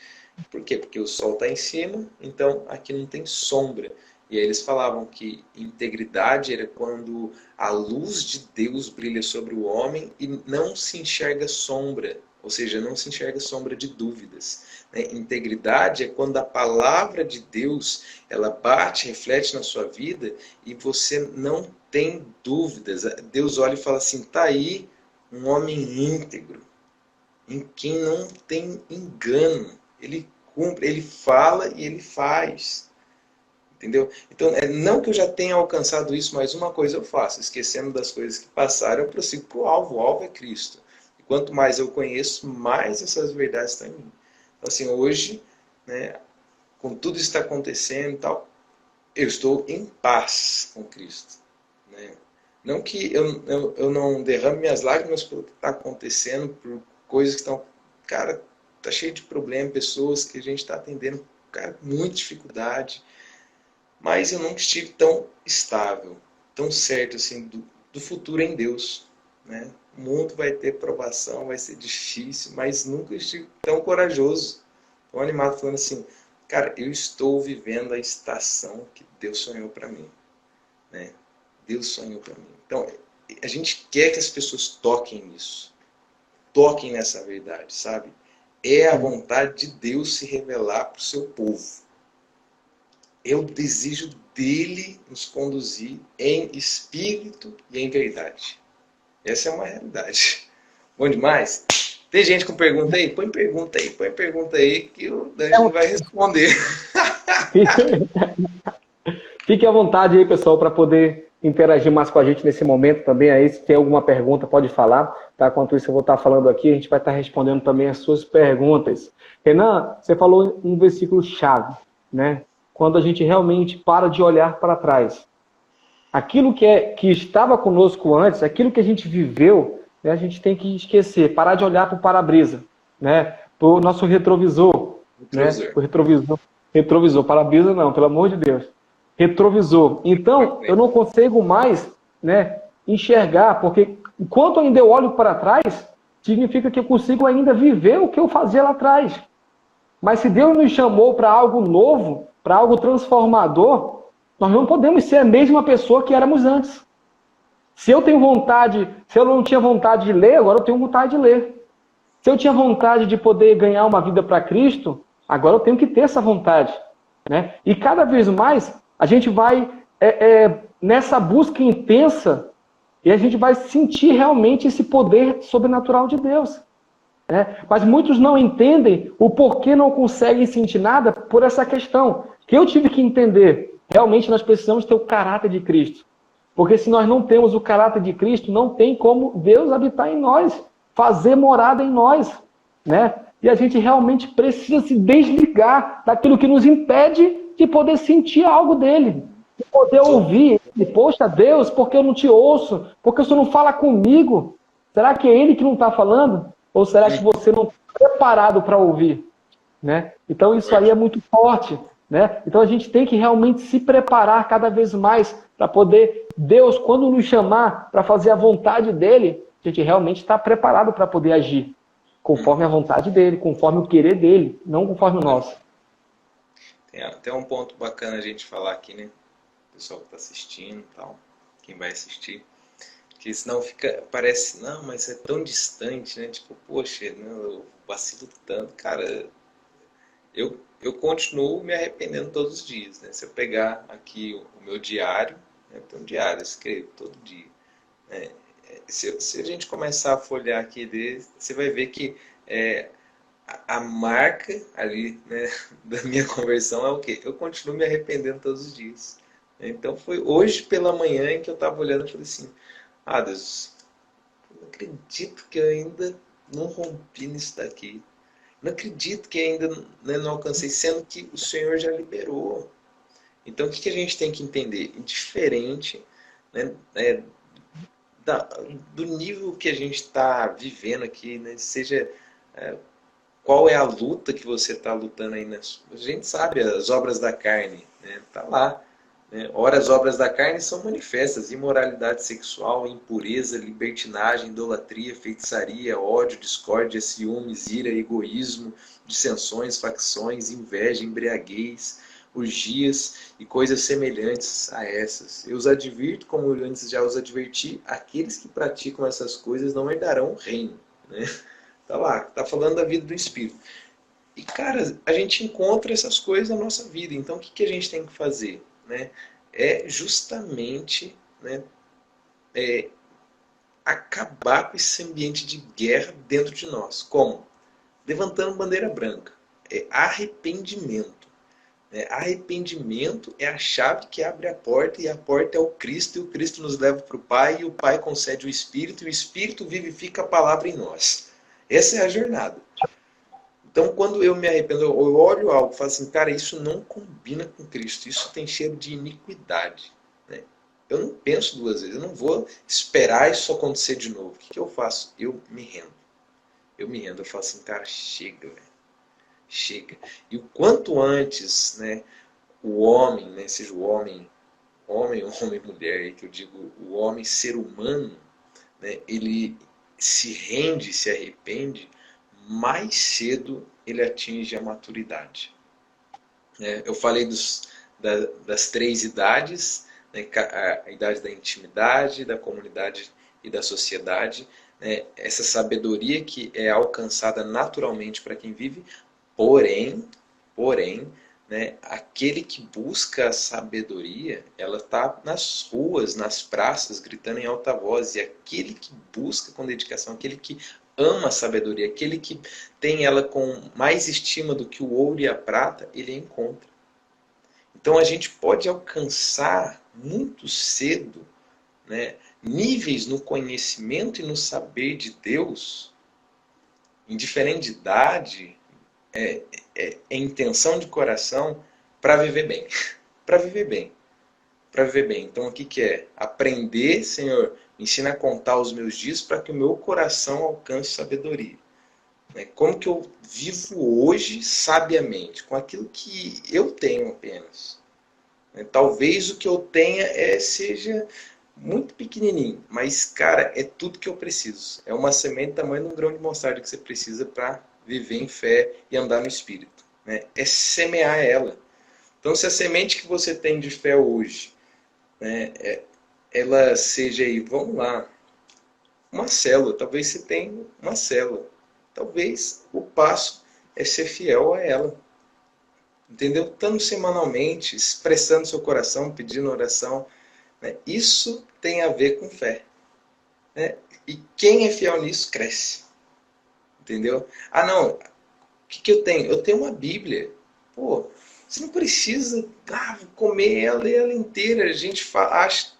Por quê? Porque o sol está em cima, então aqui não tem sombra. E aí eles falavam que integridade era quando a luz de Deus brilha sobre o homem e não se enxerga sombra, ou seja, não se enxerga sombra de dúvidas. Integridade é quando a palavra de Deus ela bate, reflete na sua vida e você não tem dúvidas. Deus olha e fala assim, tá aí um homem íntegro, em quem não tem engano. Ele cumpre, ele fala e ele faz. Entendeu? Então, não que eu já tenha alcançado isso, mas uma coisa eu faço, esquecendo das coisas que passaram, eu prossigo para o alvo. O alvo é Cristo. E quanto mais eu conheço, mais essas verdades estão em mim. Então, assim, hoje, né, com tudo isso que está acontecendo e tal, eu estou em paz com Cristo. Né? Não que eu não derrame minhas lágrimas pelo que está acontecendo, por coisas que estão... Cara, está cheio de problemas, pessoas que a gente está atendendo, cara, com muita dificuldade. Mas eu nunca estive tão estável, tão certo assim, do futuro em Deus. Né? O mundo vai ter provação, vai ser difícil, mas nunca estive tão corajoso, tão animado, falando assim, cara, eu estou vivendo a estação que Deus sonhou para mim. Né? Deus sonhou para mim. Então, a gente quer que as pessoas toquem nisso, toquem nessa verdade, sabe? É a vontade de Deus se revelar para o seu povo. É o desejo dele nos conduzir em espírito e em verdade. Essa é uma realidade. Bom demais? Tem gente com pergunta aí? Põe pergunta aí que o Dani vai responder. Fique à vontade aí, pessoal, para poder interagir mais com a gente nesse momento também, aí se tem alguma pergunta pode falar, tá? Enquanto isso eu vou estar falando aqui, a gente vai estar respondendo também as suas perguntas. Renan, você falou um versículo chave, né? Quando a gente realmente para de olhar para trás. Aquilo que estava conosco antes, aquilo que a gente viveu, né, a gente tem que esquecer, parar de olhar para o para-brisa, né? Para o nosso retrovisor, né? O retrovisor, para-brisa não, pelo amor de Deus. Retrovisor. Então, eu não consigo mais, né, enxergar, porque enquanto ainda eu olho para trás, significa que eu consigo ainda viver o que eu fazia lá atrás. Mas se Deus nos chamou para algo novo, para algo transformador, nós não podemos ser a mesma pessoa que éramos antes. Se eu tenho vontade, se eu não tinha vontade de ler, agora eu tenho vontade de ler. Se eu tinha vontade de poder ganhar uma vida para Cristo, agora eu tenho que ter essa vontade, né? E cada vez mais a gente vai nessa busca intensa e a gente vai sentir realmente esse poder sobrenatural de Deus. Né? Mas muitos não entendem o porquê não conseguem sentir nada por essa questão. Que eu tive que entender. Realmente nós precisamos ter o caráter de Cristo. Porque se nós não temos o caráter de Cristo, não tem como Deus habitar em nós, fazer morada em nós. Né? E a gente realmente precisa se desligar daquilo que nos impede de poder sentir algo dele. De poder ouvir. E, poxa, Deus, por que eu não te ouço? Por que o Senhor não fala comigo? Será que é Ele que não está falando? Ou será que você não está preparado para ouvir? Né? Então isso aí é muito forte. Né? Então a gente tem que realmente se preparar cada vez mais para poder, Deus, quando nos chamar para fazer a vontade dele, a gente realmente está preparado para poder agir conforme a vontade dele, conforme o querer dele, não conforme o nosso. Tem até um ponto bacana a gente falar aqui, né? O pessoal que está assistindo e tal, quem vai assistir. Que senão parece, não, mas é tão distante, né? Tipo, poxa, não, eu vacilo tanto. Cara, eu continuo me arrependendo todos os dias, né? Se eu pegar aqui o meu diário, né? Tem um diário, eu escrevo todo dia. Né? Se a gente começar a folhear aqui, você vai ver que a marca ali, né, da minha conversão é o quê? Eu continuo me arrependendo todos os dias. Então foi hoje pela manhã que eu estava olhando e falei assim, Deus, eu não acredito que eu ainda não rompi nisso daqui. Não acredito que ainda, né, não alcancei, sendo que o Senhor já liberou. Então o que a gente tem que entender? Indiferente, né, do nível que a gente está vivendo aqui, né, seja qual é a luta que você está lutando aí. A gente sabe as obras da carne, né, tá lá. Ora, as obras da carne são manifestas: imoralidade sexual, impureza, libertinagem, idolatria, feitiçaria, ódio, discórdia, ciúmes, ira, egoísmo, dissensões, facções, inveja, embriaguez, orgias e coisas semelhantes a essas. Eu os advirto, como eu antes já os adverti, aqueles que praticam essas coisas não herdarão o reino. Né? Tá lá, tá falando da vida do Espírito. E, cara, a gente encontra essas coisas na nossa vida. Então, o que a gente tem que fazer? Né? É justamente, né, acabar com esse ambiente de guerra dentro de nós. Como? Levantando bandeira branca. É arrependimento. Arrependimento é a chave que abre a porta, e a porta é o Cristo, e o Cristo nos leva para o Pai, e o Pai concede o Espírito, e o Espírito vivifica a palavra em nós. Essa é a jornada. Então, quando eu me arrependo, eu olho algo e falo assim, cara, isso não combina com Cristo, isso tem cheiro de iniquidade. Né? Eu não penso duas vezes, eu não vou esperar isso acontecer de novo. O que eu faço? Eu me rendo. Eu falo assim, cara, chega, velho. Chega. E o quanto antes, né, o homem, né, seja o homem, mulher, que eu digo, o homem, ser humano, né, ele se rende, se arrepende, mais cedo ele atinge a maturidade. Eu falei das 3 idades, né, a idade da intimidade, da comunidade e da sociedade, né, essa sabedoria que é alcançada naturalmente para quem vive, porém, né, aquele que busca a sabedoria, ela está nas ruas, nas praças, gritando em alta voz, e aquele que busca com dedicação, aquele que ama a sabedoria, aquele que tem ela com mais estima do que o ouro e a prata, ele a encontra. Então a gente pode alcançar muito cedo, né, níveis no conhecimento e no saber de Deus, indiferente de idade, intenção de coração, para viver bem. Para viver bem. Para viver bem. Então, o que é? Aprender, Senhor, me ensina a contar os meus dias para que o meu coração alcance sabedoria. Como que eu vivo hoje sabiamente, com aquilo que eu tenho apenas. Talvez o que eu tenha seja muito pequenininho, mas, cara, é tudo que eu preciso. É uma semente do tamanho de um grão de mostarda que você precisa para viver em fé e andar no Espírito. É semear ela. Então, se a semente que você tem de fé hoje, ela seja aí, vamos lá, uma célula. Talvez você tenha uma célula. Talvez o passo é ser fiel a ela. Entendeu? Estando semanalmente, expressando seu coração, pedindo oração. Isso tem a ver com fé. E quem é fiel nisso, cresce. Entendeu? Ah, não. O que eu tenho? Eu tenho uma Bíblia. Pô, você não precisa comer ela, ler ela inteira. A gente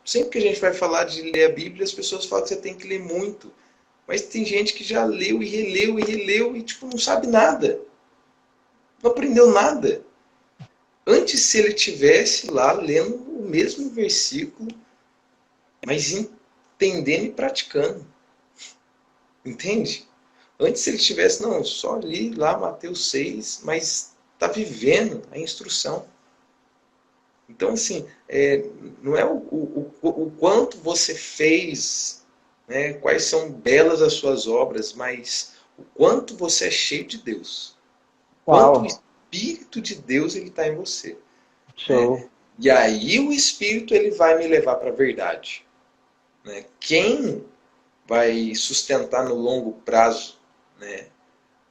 sempre que a gente vai falar de ler a Bíblia, as pessoas falam que você tem que ler muito. Mas tem gente que já leu e releu e não sabe nada. Não aprendeu nada. Antes, se ele tivesse lá lendo o mesmo versículo, mas entendendo e praticando. Entende? Antes, se ele tivesse, só li lá Mateus 6, mas está vivendo a instrução. Então, assim, não é o quanto você fez, quais são belas as suas obras, mas o quanto você é cheio de Deus. Quanto o Espírito de Deus está em você. Show. E aí o Espírito ele vai me levar para a verdade. Quem vai sustentar no longo prazo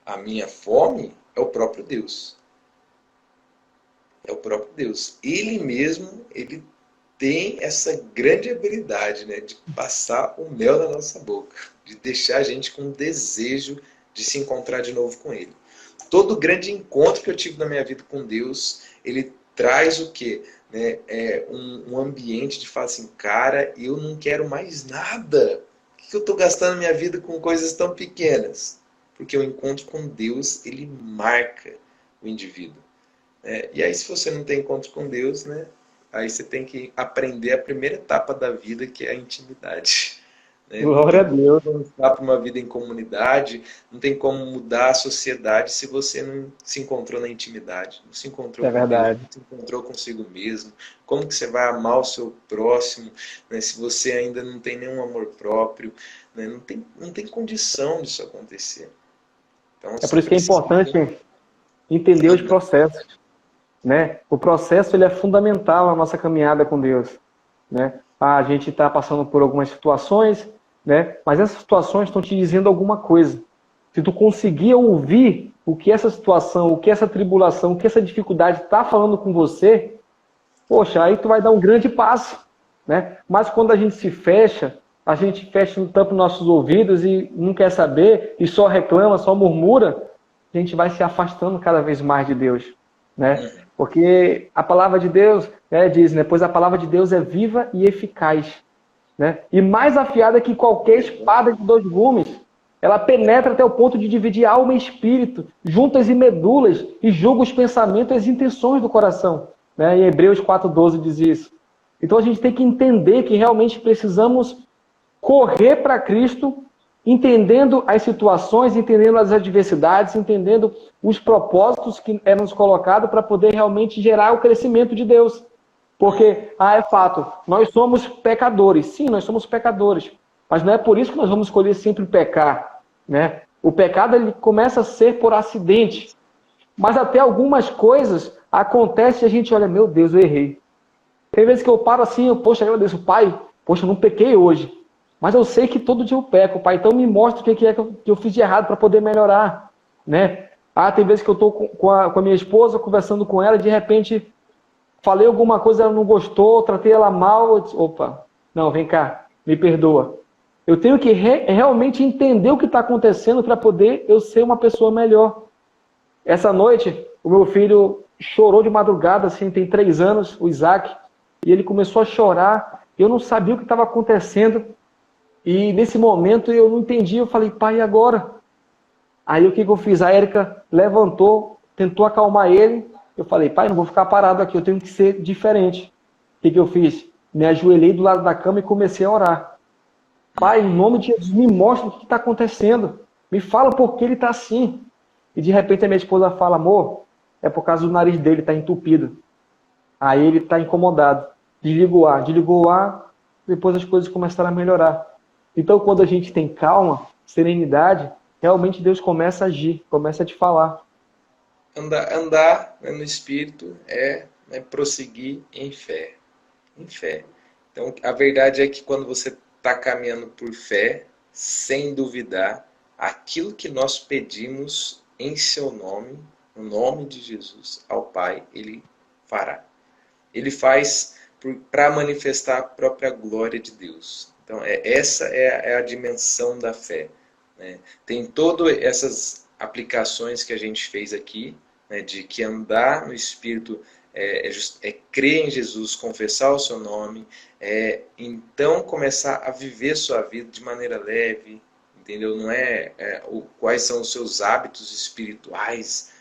a minha fome é o próprio Deus. É o próprio Deus. Ele mesmo, ele tem essa grande habilidade de passar o mel na nossa boca, de deixar a gente com desejo de se encontrar de novo com Ele. Todo grande encontro que eu tive na minha vida com Deus, ele traz o quê? Um ambiente de falar assim, cara, eu não quero mais nada. Por que eu estou gastando minha vida com coisas tão pequenas? Porque o encontro com Deus, ele marca o indivíduo. E aí, se você não tem encontro com Deus, aí você tem que aprender a primeira etapa da vida, que é a intimidade. Glória a Deus. Não dá para uma vida em comunidade, não tem como mudar a sociedade se você não se encontrou na intimidade, não se encontrou com verdade. Deus, não se encontrou consigo mesmo. Como que você vai amar o seu próximo, se você ainda não tem nenhum amor próprio? Não tem condição disso acontecer. Então, É por isso que é importante entender os processos. O processo ele é fundamental na nossa caminhada com Deus. A gente está passando por algumas situações, mas essas situações estão te dizendo alguma coisa. Se tu conseguir ouvir o que essa situação, o que essa tribulação, o que essa dificuldade está falando com você, poxa, aí tu vai dar um grande passo. Mas quando a gente fecha no tampo dos nossos ouvidos e não quer saber, e só reclama, só murmura, a gente vai se afastando cada vez mais de Deus. Porque a palavra de Deus diz, pois a palavra de Deus é viva e eficaz, e mais afiada que qualquer espada de 2 gumes. Ela penetra até o ponto de dividir alma e espírito, juntas e medulas, e julga os pensamentos e as intenções do coração. Em Hebreus 4,12 diz isso. Então a gente tem que entender que realmente precisamos correr para Cristo, entendendo as situações, entendendo as adversidades, entendendo os propósitos que é nos colocado para poder realmente gerar o crescimento de Deus. Porque, é fato, nós somos pecadores. Sim, nós somos pecadores. Mas não é por isso que nós vamos escolher sempre pecar. O pecado ele começa a ser por acidente. Mas até algumas coisas acontecem e a gente olha, meu Deus, eu errei. Tem vezes que eu paro assim, eu agradeço, Pai, eu não pequei hoje. Mas eu sei que todo dia eu peco, Pai. Então me mostra o que é que eu fiz de errado para poder melhorar. Tem vezes que eu estou com a minha esposa, conversando com ela, e de repente falei alguma coisa, ela não gostou, tratei ela mal. Eu disse, opa, não, vem cá, me perdoa. Eu tenho que realmente entender o que está acontecendo para poder eu ser uma pessoa melhor. Essa noite, o meu filho chorou de madrugada, assim, tem 3 anos, o Isaac, e ele começou a chorar. Eu não sabia o que estava acontecendo. E nesse momento eu não entendi. Eu falei, pai, e agora? Aí o que eu fiz? A Érica levantou, tentou acalmar ele. Eu falei, pai, não vou ficar parado aqui, eu tenho que ser diferente. O que eu fiz? Me ajoelhei do lado da cama e comecei a orar. Pai, em nome de Jesus, me mostra o que está acontecendo. Me fala por que ele está assim. E de repente a minha esposa fala, amor, é por causa do nariz dele, está entupido. Aí ele está incomodado. Desligou o ar, depois as coisas começaram a melhorar. Então quando a gente tem calma, serenidade, realmente Deus começa a agir, começa a te falar. Andar, né, no Espírito né, prosseguir em fé. Em fé. Então, a verdade é que quando você está caminhando por fé, sem duvidar, aquilo que nós pedimos em seu nome, no nome de Jesus, ao Pai, Ele fará. Ele faz para manifestar a própria glória de Deus. Então, essa é a dimensão da fé. Né? Tem todas essas aplicações que a gente fez aqui, né, de que andar no Espírito é crer em Jesus, confessar o seu nome, então começar a viver sua vida de maneira leve, entendeu? Não quais são os seus hábitos espirituais.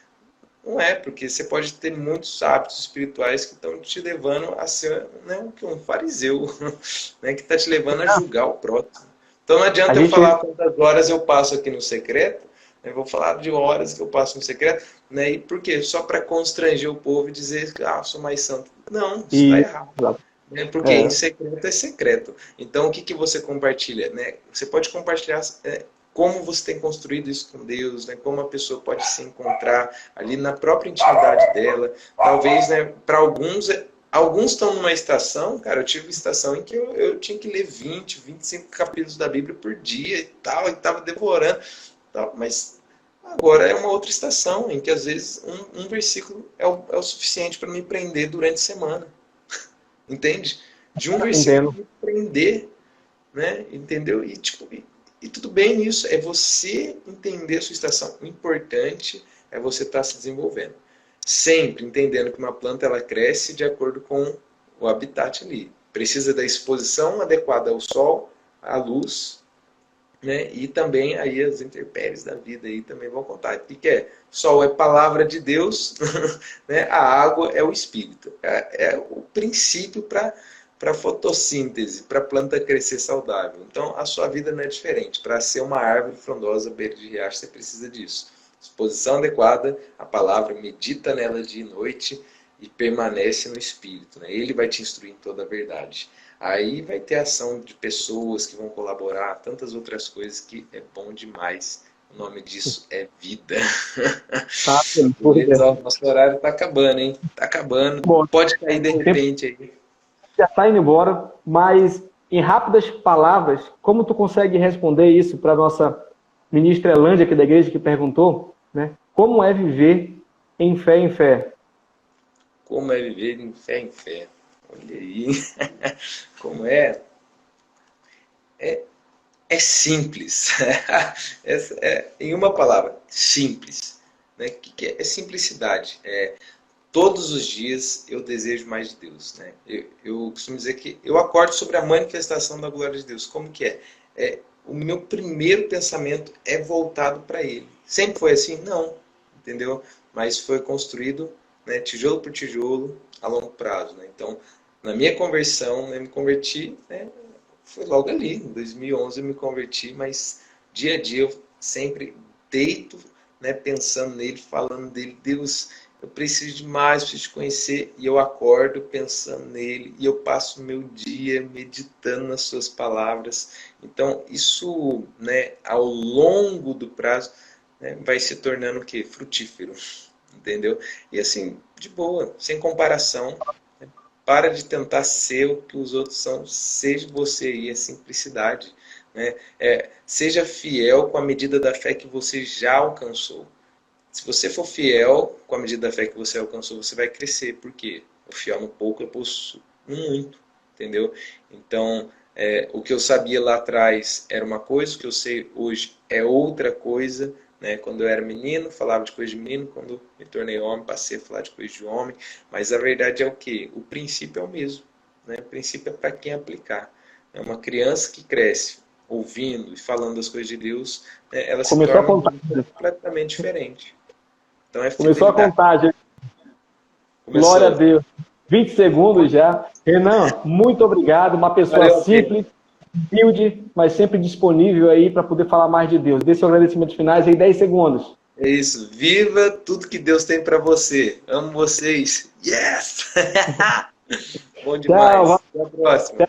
Não é, porque você pode ter muitos hábitos espirituais que estão te levando a ser, né, um fariseu, né, que está te levando a julgar o próximo. Então não A adianta eu gente, falar quantas horas eu passo aqui no secreto, né, eu vou falar de horas que eu passo no secreto, né, e por quê? Só para constranger o povo e dizer que sou mais santo. Não, isso está e, errado. Né, porque em é, secreto é secreto. Então o que você compartilha? Né? Você pode compartilhar como você tem construído isso com Deus, né? Como a pessoa pode se encontrar ali na própria intimidade dela. Talvez, né, para alguns estão numa estação, cara, eu tive uma estação em que eu tinha que ler 25 capítulos da Bíblia por dia e tal, e estava devorando. Tal, mas agora é uma outra estação, em que às vezes um versículo é o suficiente para me prender durante a semana. Entende? De um versículo entendo. me prender, né? Entendeu? E tudo bem nisso, é você entender a sua estação. O importante é você estar se desenvolvendo. Sempre entendendo que uma planta ela cresce de acordo com o habitat ali. Precisa da exposição adequada ao sol, à luz, né? E também aí as intempéries da vida aí também vão contar. O que é? Sol é palavra de Deus, né? A água é o espírito. É o princípio para a fotossíntese, para a planta crescer saudável. Então, a sua vida não é diferente. Para ser uma árvore frondosa, beira de riacho, você precisa disso. Exposição adequada, a palavra, medita nela dia e noite e permanece no Espírito. Né? Ele vai te instruir em toda a verdade. Aí vai ter ação de pessoas que vão colaborar, tantas outras coisas que é bom demais. O nome disso é vida. Tá, Beleza? O nosso horário está acabando, hein? Está acabando. bom, Pode cair de o tempo repente aí. já está indo embora, mas em rápidas palavras, como tu consegue responder isso para a nossa ministra Elândia, aqui da igreja, que perguntou, né? Como é viver em fé em fé? Como é viver em fé em fé? Olha aí. Como é? É simples. Em uma palavra, simples. Né? O que é? É simplicidade. Todos os dias eu desejo mais de Deus. Né? Eu costumo dizer que eu acordo sobre a manifestação da glória de Deus. Como que é? O meu primeiro pensamento é voltado para Ele. Sempre foi assim? Não. Entendeu? Mas foi construído, né, tijolo por tijolo, a longo prazo. Né? Então, na minha conversão, eu me converti, né, foi logo ali, em 2011 eu me converti, mas dia a dia eu sempre deito, né, pensando nele, falando dele. Deus, eu preciso de mais, preciso te conhecer. E eu acordo pensando nele e eu passo o meu dia meditando nas suas palavras. Então, isso, né, ao longo do prazo, né, vai se tornando o quê? Frutífero, entendeu? E assim, de boa, sem comparação. Para de tentar ser o que os outros são, seja você aí, a simplicidade. Né? Seja fiel com a medida da fé que você já alcançou. Se você for fiel com a medida da fé que você alcançou, você vai crescer. Por quê? O fiel no pouco é posto no muito. Entendeu? Então, o que eu sabia lá atrás era uma coisa, o que eu sei hoje é outra coisa. Né? Quando eu era menino, falava de coisa de menino. Quando me tornei homem, passei a falar de coisa de homem. Mas a verdade é o quê? O princípio é o mesmo. né? O princípio é para quem aplicar. É uma criança que cresce ouvindo e falando as coisas de Deus, né, ela se Começou a torna contar. completamente diferente. Então é Começou a fidelidade. contagem. Glória a Começou. Deus. 20 segundos já. Renan, muito obrigado. Uma pessoa Valeu, simples, humilde, mas sempre disponível aí para poder falar mais de Deus. Dê seu agradecimento finais em 10 segundos. É isso. Viva tudo que Deus tem para você. Amo vocês. Yes! Bom demais. Tchau. Até a próxima.